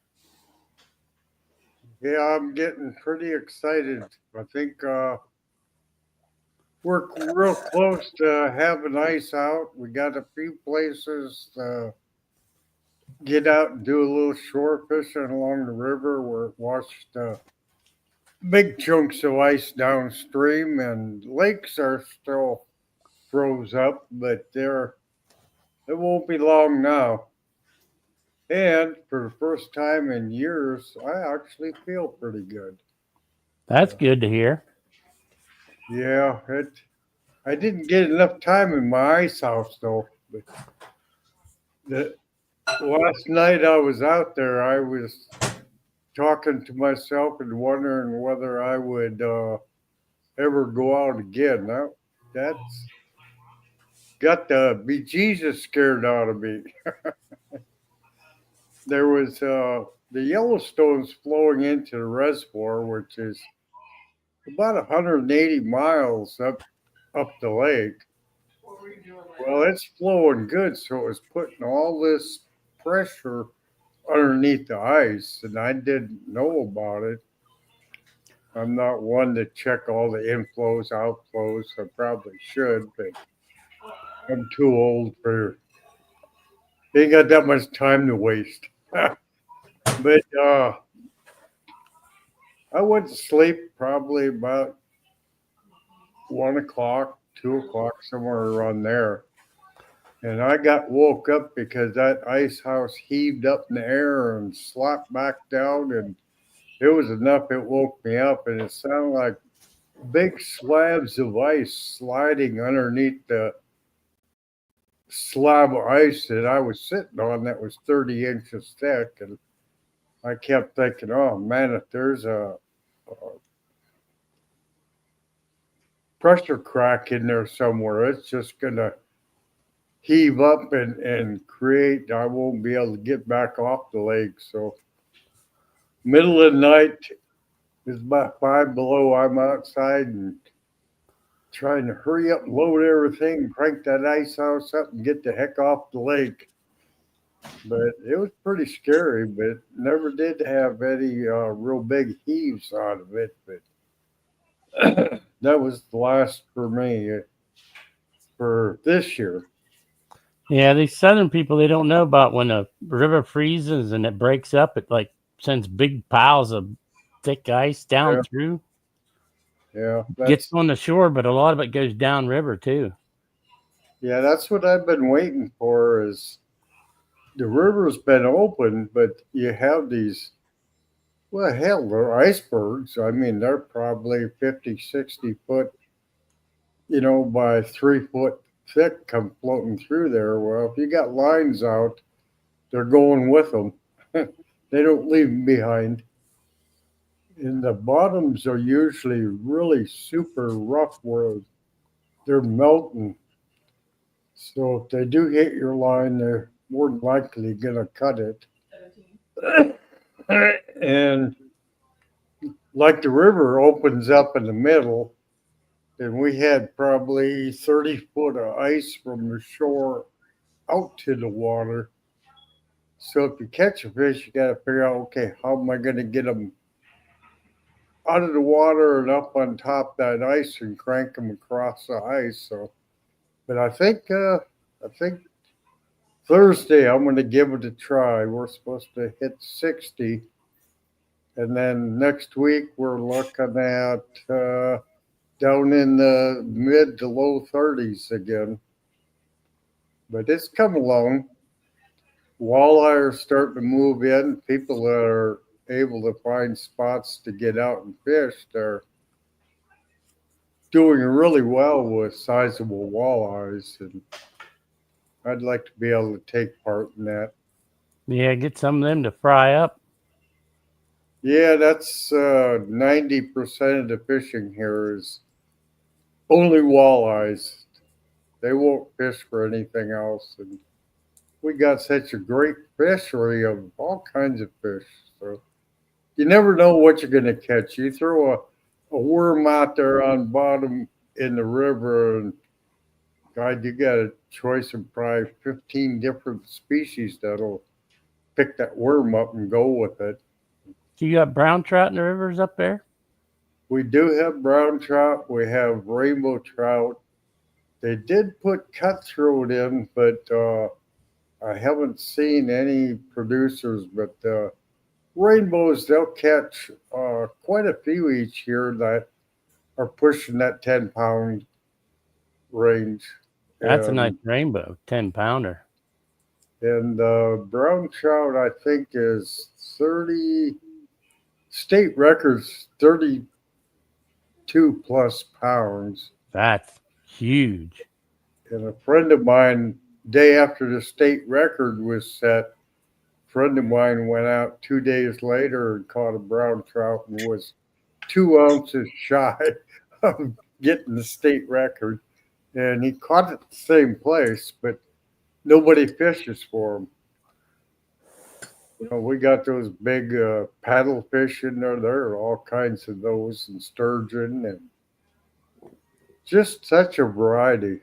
Yeah, I'm getting pretty excited. I think we're real close to having ice out. We got a few places to get out and do a little shore fishing along the river where it washed big chunks of ice downstream, and lakes are still froze up, but it won't be long now. And for the first time in years, I actually feel pretty good. That's good to hear. Yeah, I didn't get enough time in my ice house though. But the last night I was out there, I was talking to myself and wondering whether I would ever go out again. That's got the bejesus scared out of me. There was the Yellowstone's flowing into the reservoir, which is about 180 miles up the lake. Well, it's flowing good, so it was putting all this pressure underneath the ice, and I didn't know about it. I'm not one to check all the inflows, outflows. I probably should, but I'm too old for. Ain't got that much time to waste. But I went to sleep probably about 1 o'clock, 2 o'clock, somewhere around there. And I got woke up because that ice house heaved up in the air and slapped back down, and it was enough. It woke me up, and it sounded like big slabs of ice sliding underneath the slab of ice that I was sitting on that was 30 inches thick. And I kept thinking, oh man, if there's a pressure crack in there somewhere, it's just going to heave up and create, I won't be able to get back off the lake. So, middle of the night, it's about 5 below. I'm outside and trying to hurry up and load everything, crank that ice house up, and get the heck off the lake. But it was pretty scary, but never did have any real big heaves out of it. But that was the last for me for this year. Yeah, these southern people, they don't know about when a river freezes and it breaks up, it like sends big piles of thick ice down Yeah. through. Yeah, Gets on the shore, but a lot of it goes down river too. yeah, that's what I've been waiting for. Is the river's been open, but you have these. Well, hell, they're icebergs. I mean, they're probably 50, 60 foot, by 3 foot thick, come floating through there. Well, if you got lines out, they're going with them. They don't leave them behind. And the bottoms are usually really super rough where they're melting. So if they do hit your line, they're more than likely going to cut it. And like the river opens up in the middle, and we had probably 30 foot of ice from the shore out to the water. So if you catch a fish, you got to figure out, okay, how am I going to get them out of the water and up on top of that ice and crank them across the ice? So, but I think Thursday I'm going to give it a try. We're supposed to hit 60, and then next week we're looking at down in the mid to low 30s again. But it's come along. Walleye are starting to move in. People that are able to find spots to get out and fish, they're doing really well with sizable walleyes, and I'd like to be able to take part in that. Yeah, get some of them to fry up. Yeah, that's 90% of the fishing here is only walleyes. They won't fish for anything else, and we got such a great fishery of all kinds of fish. So you never know what you're going to catch. You throw a worm out there on bottom in the river, and God, you got a choice of probably 15 different species that'll pick that worm up and go with it. Do you got brown trout in the rivers up there? We do have brown trout. We have rainbow trout. They did put cutthroat in, but I haven't seen any producers. But rainbows, they'll catch quite a few each year that are pushing that 10-pound range. That's a nice rainbow, 10-pounder. And brown trout, I think, is 30, state records 32 plus pounds. That's huge. And a friend of mine, day after the state record was set friend of mine went out 2 days later and caught a brown trout and was 2 ounces shy of getting the state record. And he caught it at the same place, but nobody fishes for him. You know, we got those big paddle fish in there. There are all kinds of those, and sturgeon, and just such a variety.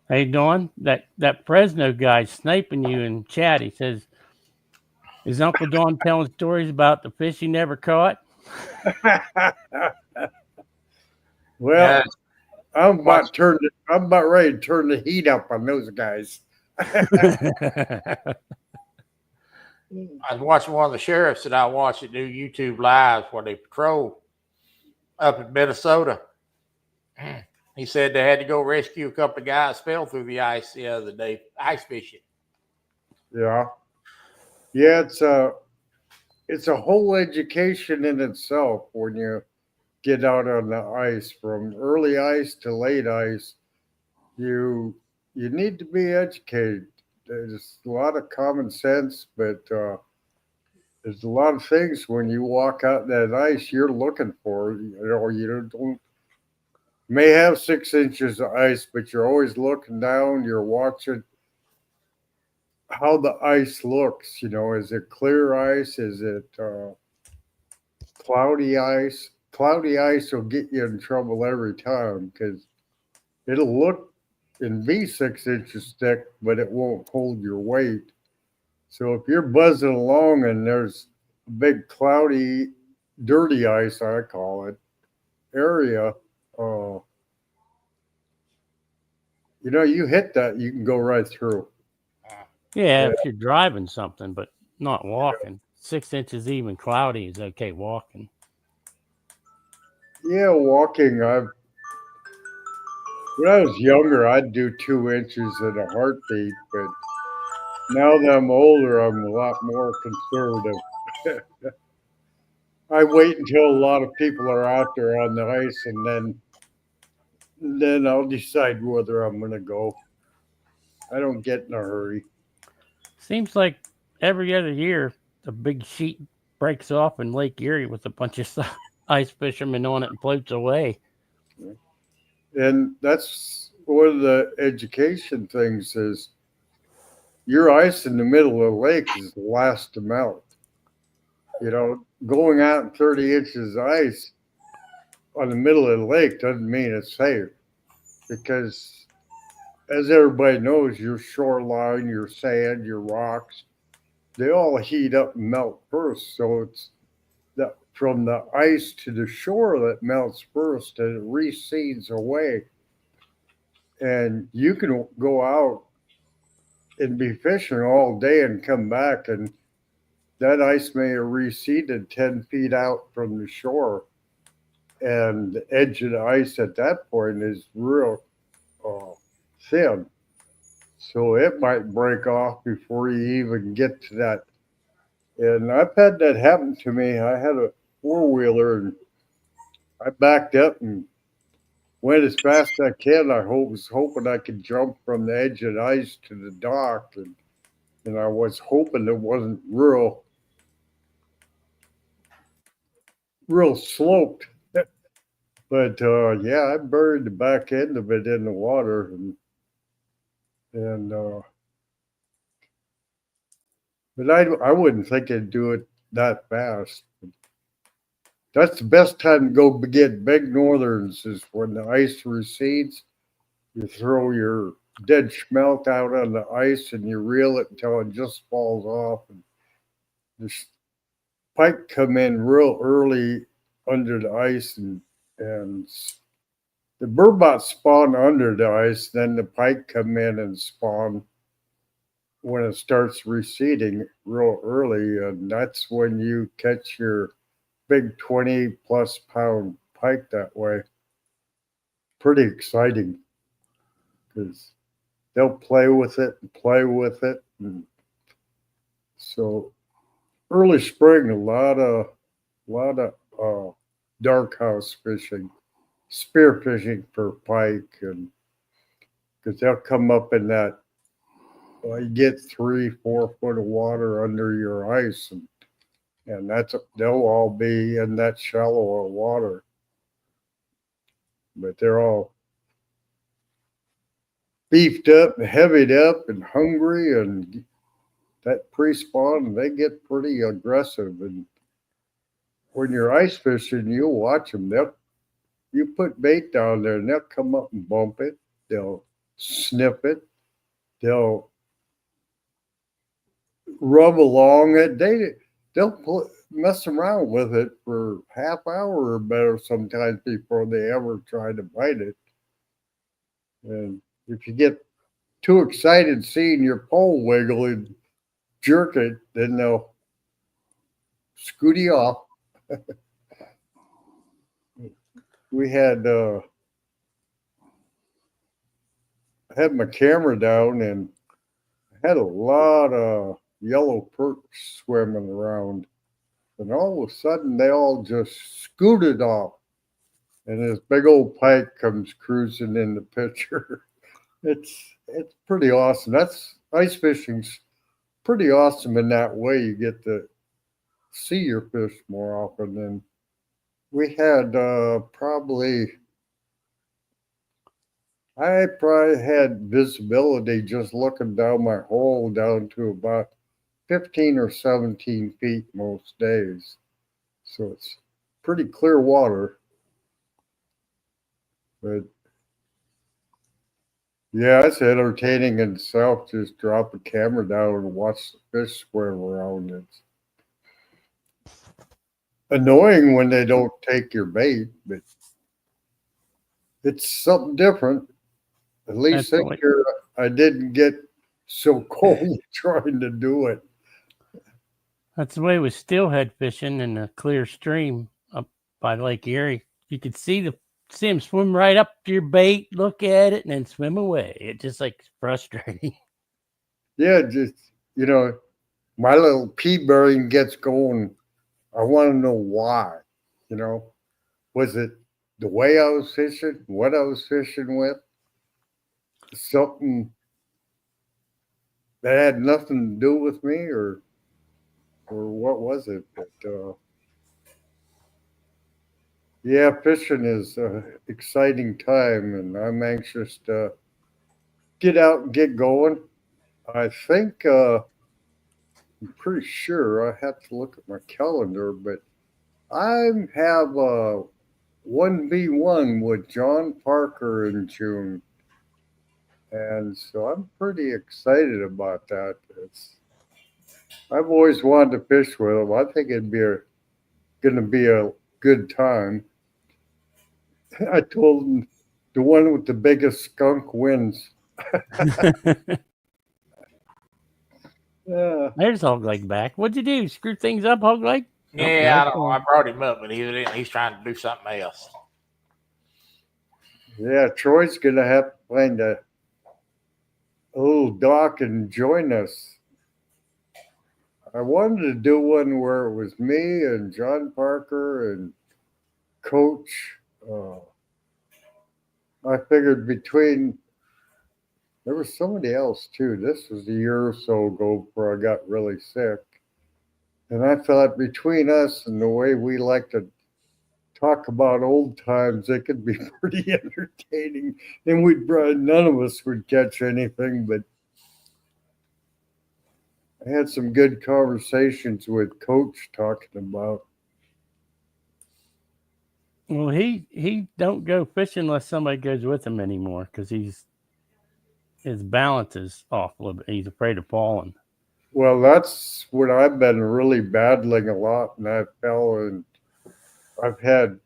Hey, Dawn, that Fresno guy sniping you in chat, he says, is Uncle Don telling stories about the fish he never caught? Well, Yeah, I'm about ready to turn the heat up on those guys. I was watching one of the sheriffs that I watched that do YouTube lives where they patrol up in Minnesota. He said they had to go rescue a couple of guys fell through the ice the other day, ice fishing. Yeah, yeah, it's a whole education in itself when you get out on the ice, from early ice to late ice. You need to be educated. There's a lot of common sense, but there's a lot of things when you walk out that ice you're looking for. You know, you don't may have 6 inches of ice, but you're always looking down. You're watching how the ice looks. You know, is it clear ice? Is it cloudy ice? Cloudy ice will get you in trouble every time because it'll look and be 6 inches thick, but it won't hold your weight. So if you're buzzing along and there's a big cloudy, dirty ice, I call it, area, you know, you hit that, you can go right through. Yeah, if you're driving something, but not walking. 6 inches even cloudy is okay walking. Yeah, walking. When I was younger, I'd do 2 inches in a heartbeat, but now that I'm older, I'm a lot more conservative. I wait until a lot of people are out there on the ice, and then I'll decide whether I'm going to go. I don't get in a hurry. Seems like every other year, a big sheet breaks off in Lake Erie with a bunch of ice fishermen on it and floats away. And that's one of the education things is your ice in the middle of the lake is the last to melt. You know, going out in 30 inches of ice on the middle of the lake doesn't mean it's safe because, as everybody knows, your shoreline, your sand, your rocks, they all heat up and melt first. So it's from the ice to the shore that melts first and it recedes away. And you can go out and be fishing all day and come back, and that ice may have receded 10 feet out from the shore. And the edge of the ice at that point is real thin. So it might break off before you even get to that. And I've had that happen to me. I had a four-wheeler and I backed up and went as fast as I can. I was hoping I could jump from the edge of the ice to the dock. And I was hoping it wasn't real sloped. But yeah, I buried the back end of it in the water, and but I wouldn't think it'd do it that fast. That's the best time to go get big northerns is when the ice recedes. You throw your dead schmelt out on the ice and you reel it until it just falls off. And the pike come in real early under the ice, and the burbot spawn under the ice, then the pike come in and spawn when it starts receding real early, and that's when you catch your big 20+ pound pike that way. Pretty exciting because they'll play with it and play with it. And so early spring, a lot of dark house fishing, spear fishing for pike, and because they'll come up in that Well, you get 3-4 foot of water under your ice, and they'll all be in that shallow of water. But they're all beefed up and heavied up and hungry, and that pre-spawn, they get pretty aggressive. And when you're ice fishing, you'll watch them. You put bait down there, and they'll come up and bump it. They'll sniff it. They'll rub along it. They'll mess around with it for half hour or better sometimes before they ever try to bite it. And if you get too excited seeing your pole wiggle and jerk it, then they'll scoot you off. We had my camera down and had a lot of yellow perch swimming around, and all of a sudden they all just scooted off, and this big old pike comes cruising in the picture. It's pretty awesome. That's ice fishing's pretty awesome in that way. You get to see your fish more often. And we had I probably had visibility just looking down my hole down to about 15 or 17 feet most days. So it's pretty clear water. But yeah, it's entertaining in itself. Just drop the camera down and watch the fish swim around. It's annoying when they don't take your bait, but it's something different. At least this year I didn't get so cold trying to do it. That's the way with steelhead fishing in a clear stream up by Lake Erie. You could see them swim right up to your bait, look at it, and then swim away. It's just like frustrating. Yeah, just my little pea brain gets going. I want to know why. Was it the way I was fishing, what I was fishing with? Something that had nothing to do with me, or what was it? But yeah, fishing is an exciting time, and I'm anxious to get out and get going. I think I'm pretty sure I have to look at my calendar, but I have a 1v1 with John Parker in June. And so I'm pretty excited about that. I've always wanted to fish with him. I think it'd be going to be a good time. I told him the one with the biggest skunk wins. Yeah. There's Hog Leg back. What'd you do? Screw things up, Hog Leg? Yeah, I don't know. I brought him up, but he's trying to do something else. Yeah, Troy's going to have to find a little dock and join us. I wanted to do one where it was me and John Parker and Coach. I figured there was somebody else too. This was a year or so ago before I got really sick. And I thought between us and the way we like to talk about old times, it could be pretty entertaining. And none of us would catch anything, but I had some good conversations with Coach talking about. Well, he don't go fishing unless somebody goes with him anymore because his balance is off a little bit. He's afraid of falling. Well, that's what I've been really battling a lot, and I fell, and I've had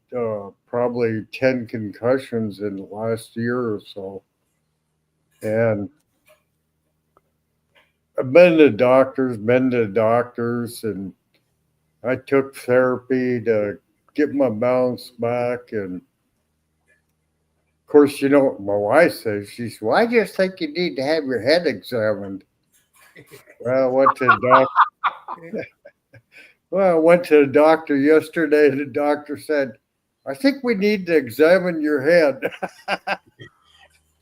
probably 10 concussions in the last year or so. And I've been to doctors, and I took therapy to get my balance back. And of course, what my wife says. She says, "Well, I just think you need to have your head examined." Well, I went to the doctor. Well, I went to the doctor yesterday. The doctor said, "I think we need to examine your head."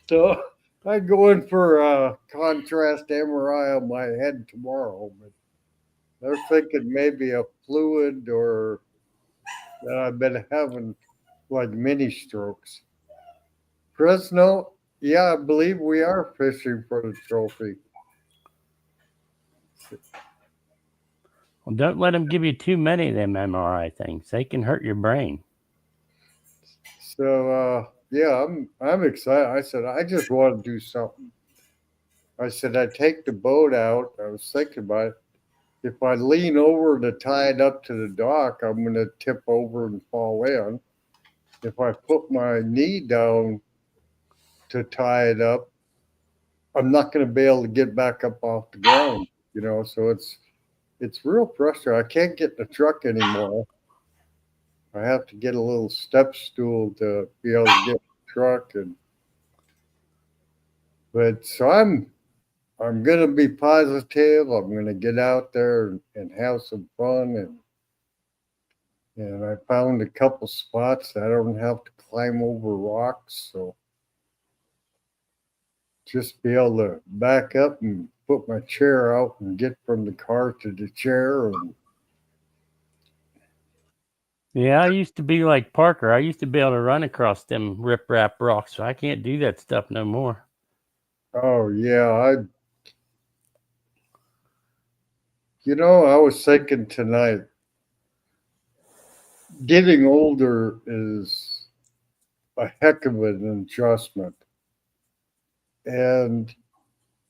So I go in for a contrast MRI on my head tomorrow, but they're thinking maybe a fluid or that I've been having like mini strokes. Fresno, yeah, I believe we are fishing for the trophy. Well, don't let them give you too many of them MRI things. They can hurt your brain. So yeah, I'm excited. I said I just want to do something. I said I take the boat out. I was thinking about it. If I lean over to tie it up to the dock, I'm going to tip over and fall in. If I put my knee down to tie it up, I'm not going to be able to get back up off the ground. You know, so it's real frustrating. I can't get in the truck anymore. I have to get a little step stool to be able to get in the truck, but so I'm gonna be positive. I'm gonna get out there and have some fun, and I found a couple spots that I don't have to climb over rocks, so just be able to back up and put my chair out and get from the car to the chair. And Yeah, I used to be like Parker. I used to be able to run across them rip-rap rocks, so I can't do that stuff no more. oh yeah, I was thinking tonight, getting older is a heck of an adjustment. And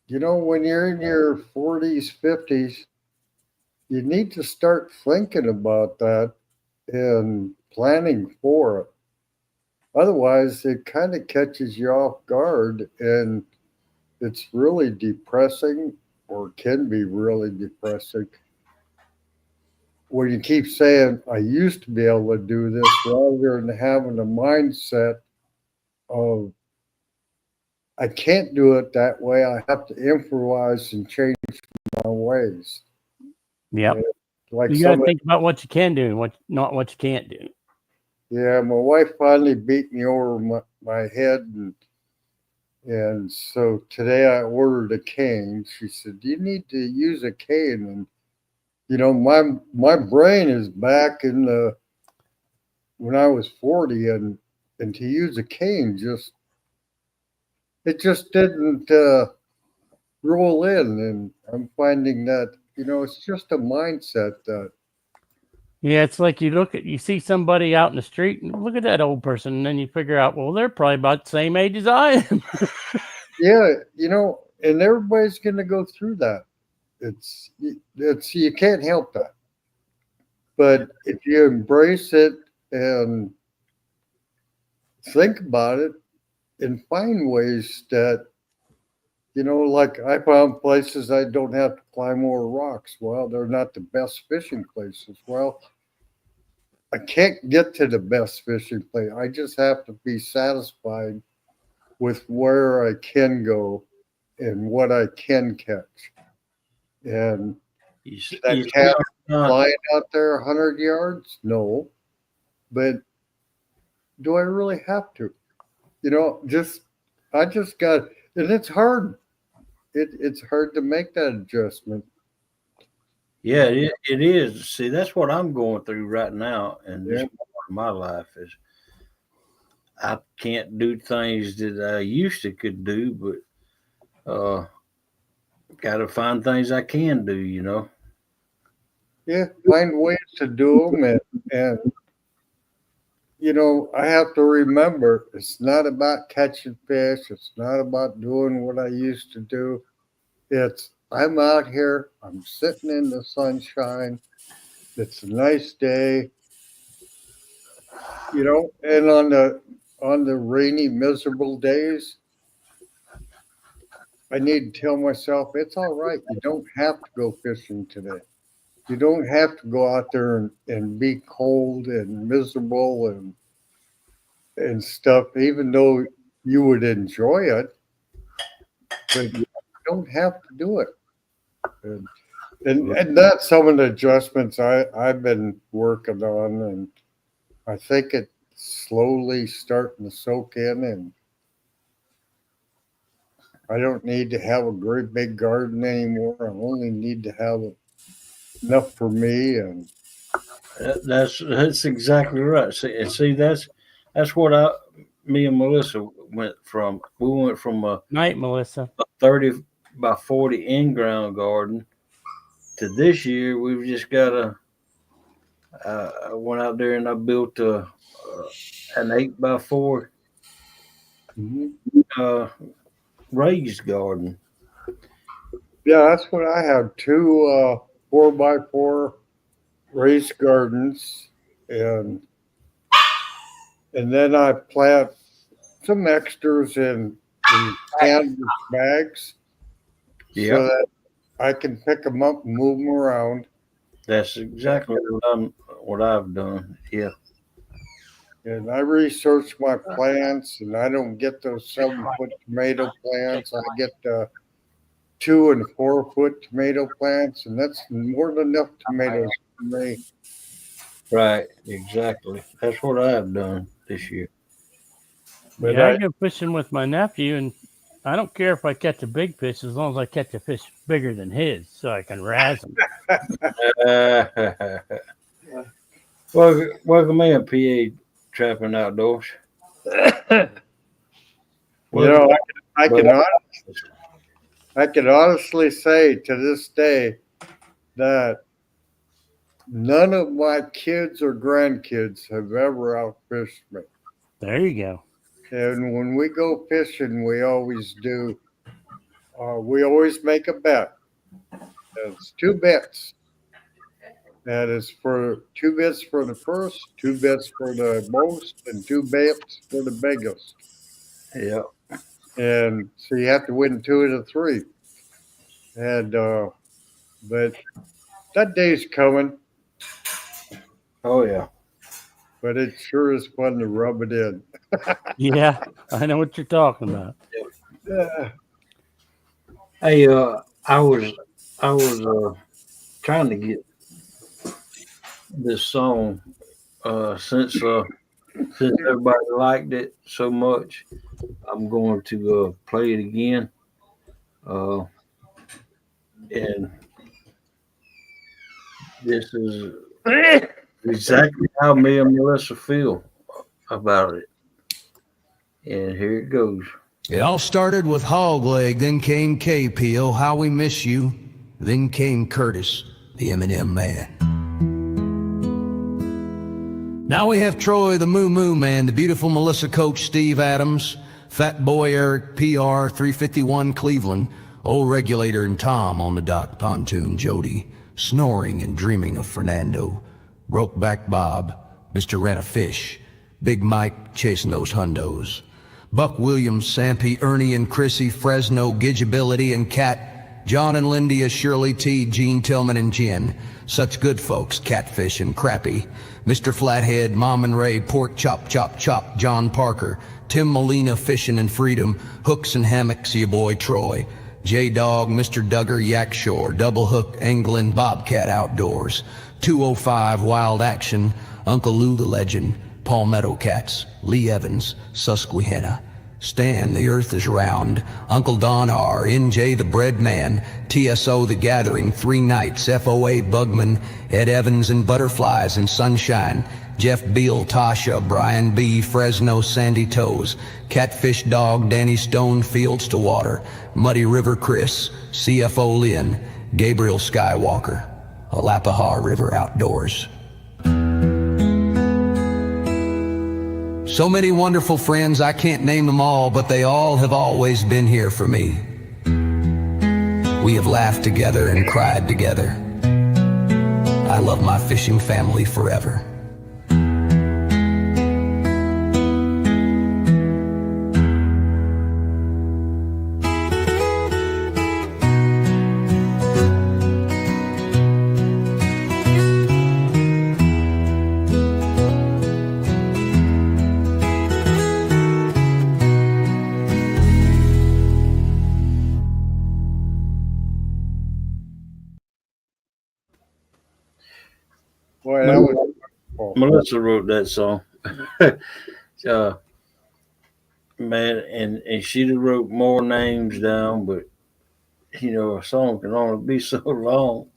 when you're in your 40s, 50s, you need to start thinking about that and planning for it. Otherwise, it kind of catches you off guard and it's really depressing, or can be really depressing, when you keep saying, I used to be able to do this, rather than having a mindset of, I can't do it that way. I have to improvise and change my ways. Yep. Like You got to think about what you can do and not what you can't do. yeah, my wife finally beat me over my head, and so today I ordered a cane. She said, "You need to use a cane," and my brain is back in the when I was 40, and to use a cane just didn't roll in, and I'm finding that it's just a mindset that. Yeah, it's like you see somebody out in the street and look at that old person, and then you figure out, well, they're probably about the same age as I am. Yeah, and everybody's going to go through that. It's you can't help that. But if you embrace it and think about it and find ways that, like I found places I don't have to climb over rocks. Well, they're not the best fishing places. Well, I can't get to the best fishing place. I just have to be satisfied with where I can go and what I can catch. And that cat flying out there 100 yards? No. But do I really have to? I just got, and it's hard. It's hard to make that adjustment. Yeah, it is. See, that's what I'm going through right now, and this Yeah. part of my life is I can't do things that I used to could do, but got to find things I can do. Yeah, find ways to do them, and I have to remember it's not about catching fish. It's not about doing what I used to do. It's I'm out here. I'm sitting in the sunshine. It's a nice day, and on the rainy, miserable days, I need to tell myself it's all right. You don't have to go fishing today. You don't have to go out there and be cold and miserable and stuff, even though you would enjoy it, but you don't have to do it. And that's some of the adjustments I've been working on, and I think it's slowly starting to soak in. And I don't need to have a great big garden anymore. I only need to have enough for me. And That's exactly right. See, that's what me and Melissa went from. We went from Night, Melissa. a 30 by 40 in-ground garden to this year. We've just got I went out there and I built an 8 by 4 Mhm. uh, raised garden. Yeah, that's what I have. Two 4x4 raised gardens, and then I plant some extras in canvas bags Yeah, so that I can pick them up and move them around. that's exactly what I've done. Yeah, And I research my plants, and I don't get those 7-foot tomato plants. I get 2 and 4-foot tomato plants, and that's more than enough tomatoes for me. right. Exactly. That's what I've done this year. But Yeah, I go fishing with my nephew, and I don't care if I catch a big fish as long as I catch a fish bigger than his, so I can razz him. Welcome in, PA Trapping Outdoors. you know, I can But I can honestly say to this day that none of my kids or grandkids have ever outfished me. There you go. And when we go fishing, we always do. We always make a bet. It's 2 bets. That is for 2 bets for the first, 2 bets for the most, and 2 bets for the biggest. yeah, And so you have to win 2 of the 3. And but that day's coming. oh yeah. But it sure is fun to rub it in. Yeah, I know what you're talking about. Yeah. Hey, I was trying to get this song since everybody liked it so much. I'm going to play it again. Uh, and this is exactly how me and Melissa feel about it. And here it goes. It all started with Hog Leg, then came K-Peel, How We Miss You, then came Curtis, the M&M Man. Now we have Troy, the Moo Moo Man, the beautiful Melissa Coach, Steve Adams, Fat Boy Eric, PR 351 Cleveland, Old Regulator and Tom on the dock, Pontoon Jody, snoring and dreaming of Fernando, Brokeback Bob, Mr. Rent a Fish, Big Mike chasing those hundos, Buck Williams, Sampy, Ernie and Chrissy, Fresno, Gidgeability and Cat, John and Lindy, Shirley T, Gene Tillman and Jen, such good folks, Catfish and Crappy, Mr. Flathead, Mom and Ray, Pork Chop Chop Chop, John Parker, Tim Molina, Fishing and Freedom, Hooks and Hammocks, your boy Troy, J-Dog, Mr. Duggar, Yak Shore, Double Hook, Anglin, Bobcat Outdoors, 205 Wild Action, Uncle Lou the Legend, Palmetto Cats, Lee Evans, Susquehanna, Stan, the Earth is Round, Uncle Don R, NJ the Bread Man, TSO the Gathering, 3 Nights, FOA Bugman, Ed Evans and Butterflies and Sunshine, Jeff Beal, Tasha, Brian B, Fresno, Sandy Toes, Catfish Dog, Danny Stone, Fields to Water, Muddy River Chris, CFO Lynn, Gabriel Skywalker, Alapaha River Outdoors. So many wonderful friends, I can't name them all, but they all have always been here for me. We have laughed together and cried together. I love my fishing family forever. Boy, that was wonderful. Melissa wrote that song. uh, man, and she'd have wrote more names down, but you know, a song can only be so long.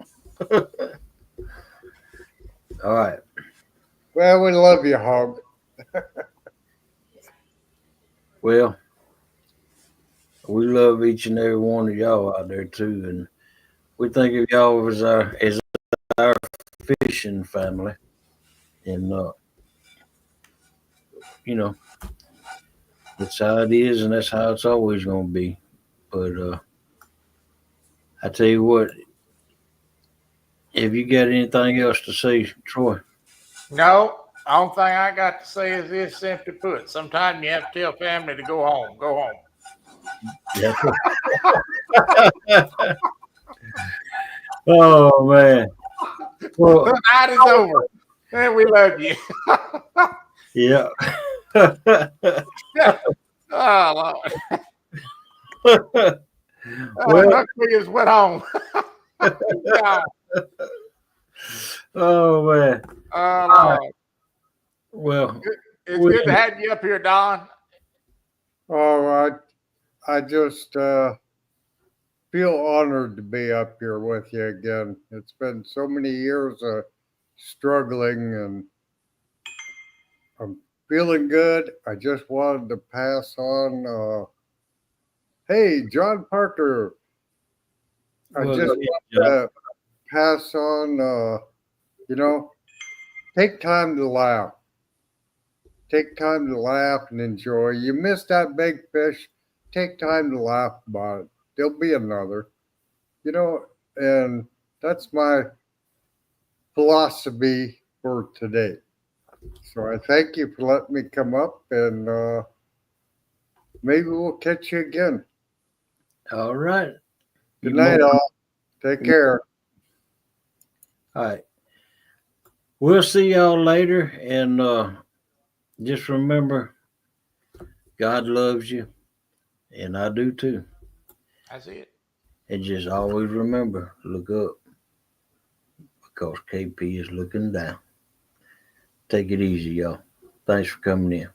All right. Well, we love you, Hog. Well, we love each and every one of y'all out there too, and we think of y'all as our fishing family, and you know that's how it is, and that's how it's always gonna be. But I tell you what, if you got anything else to say, Troy? No, only thing I got to say is this: simply put, sometimes you have to tell family to go home. Go home. Yeah. Oh man. Well, The night is over, and we love you. yeah. Oh Lord. Well, Huck Williams went home. Yeah. oh man. Oh Lord. Well, It's we, good to have you up here, Don. Oh, I just feel honored to be up here with you again. It's been so many years of struggling, and I'm feeling good. I just wanted to pass on. Hey, John Parker. I well, just yeah, want John. to pass on. You know, take time to laugh. Take time to laugh and enjoy. You missed that big fish. Take time to laugh about it. There'll be another. You know, and that's my philosophy for today. So I thank you for letting me come up, and maybe we'll catch you again. All right. Good You night, more- all. Take care. All right. We'll see y'all later, and just remember, God loves you, and I do too. That's it. And just always remember, look up, because KP is looking down. Take it easy, y'all. Thanks for coming in.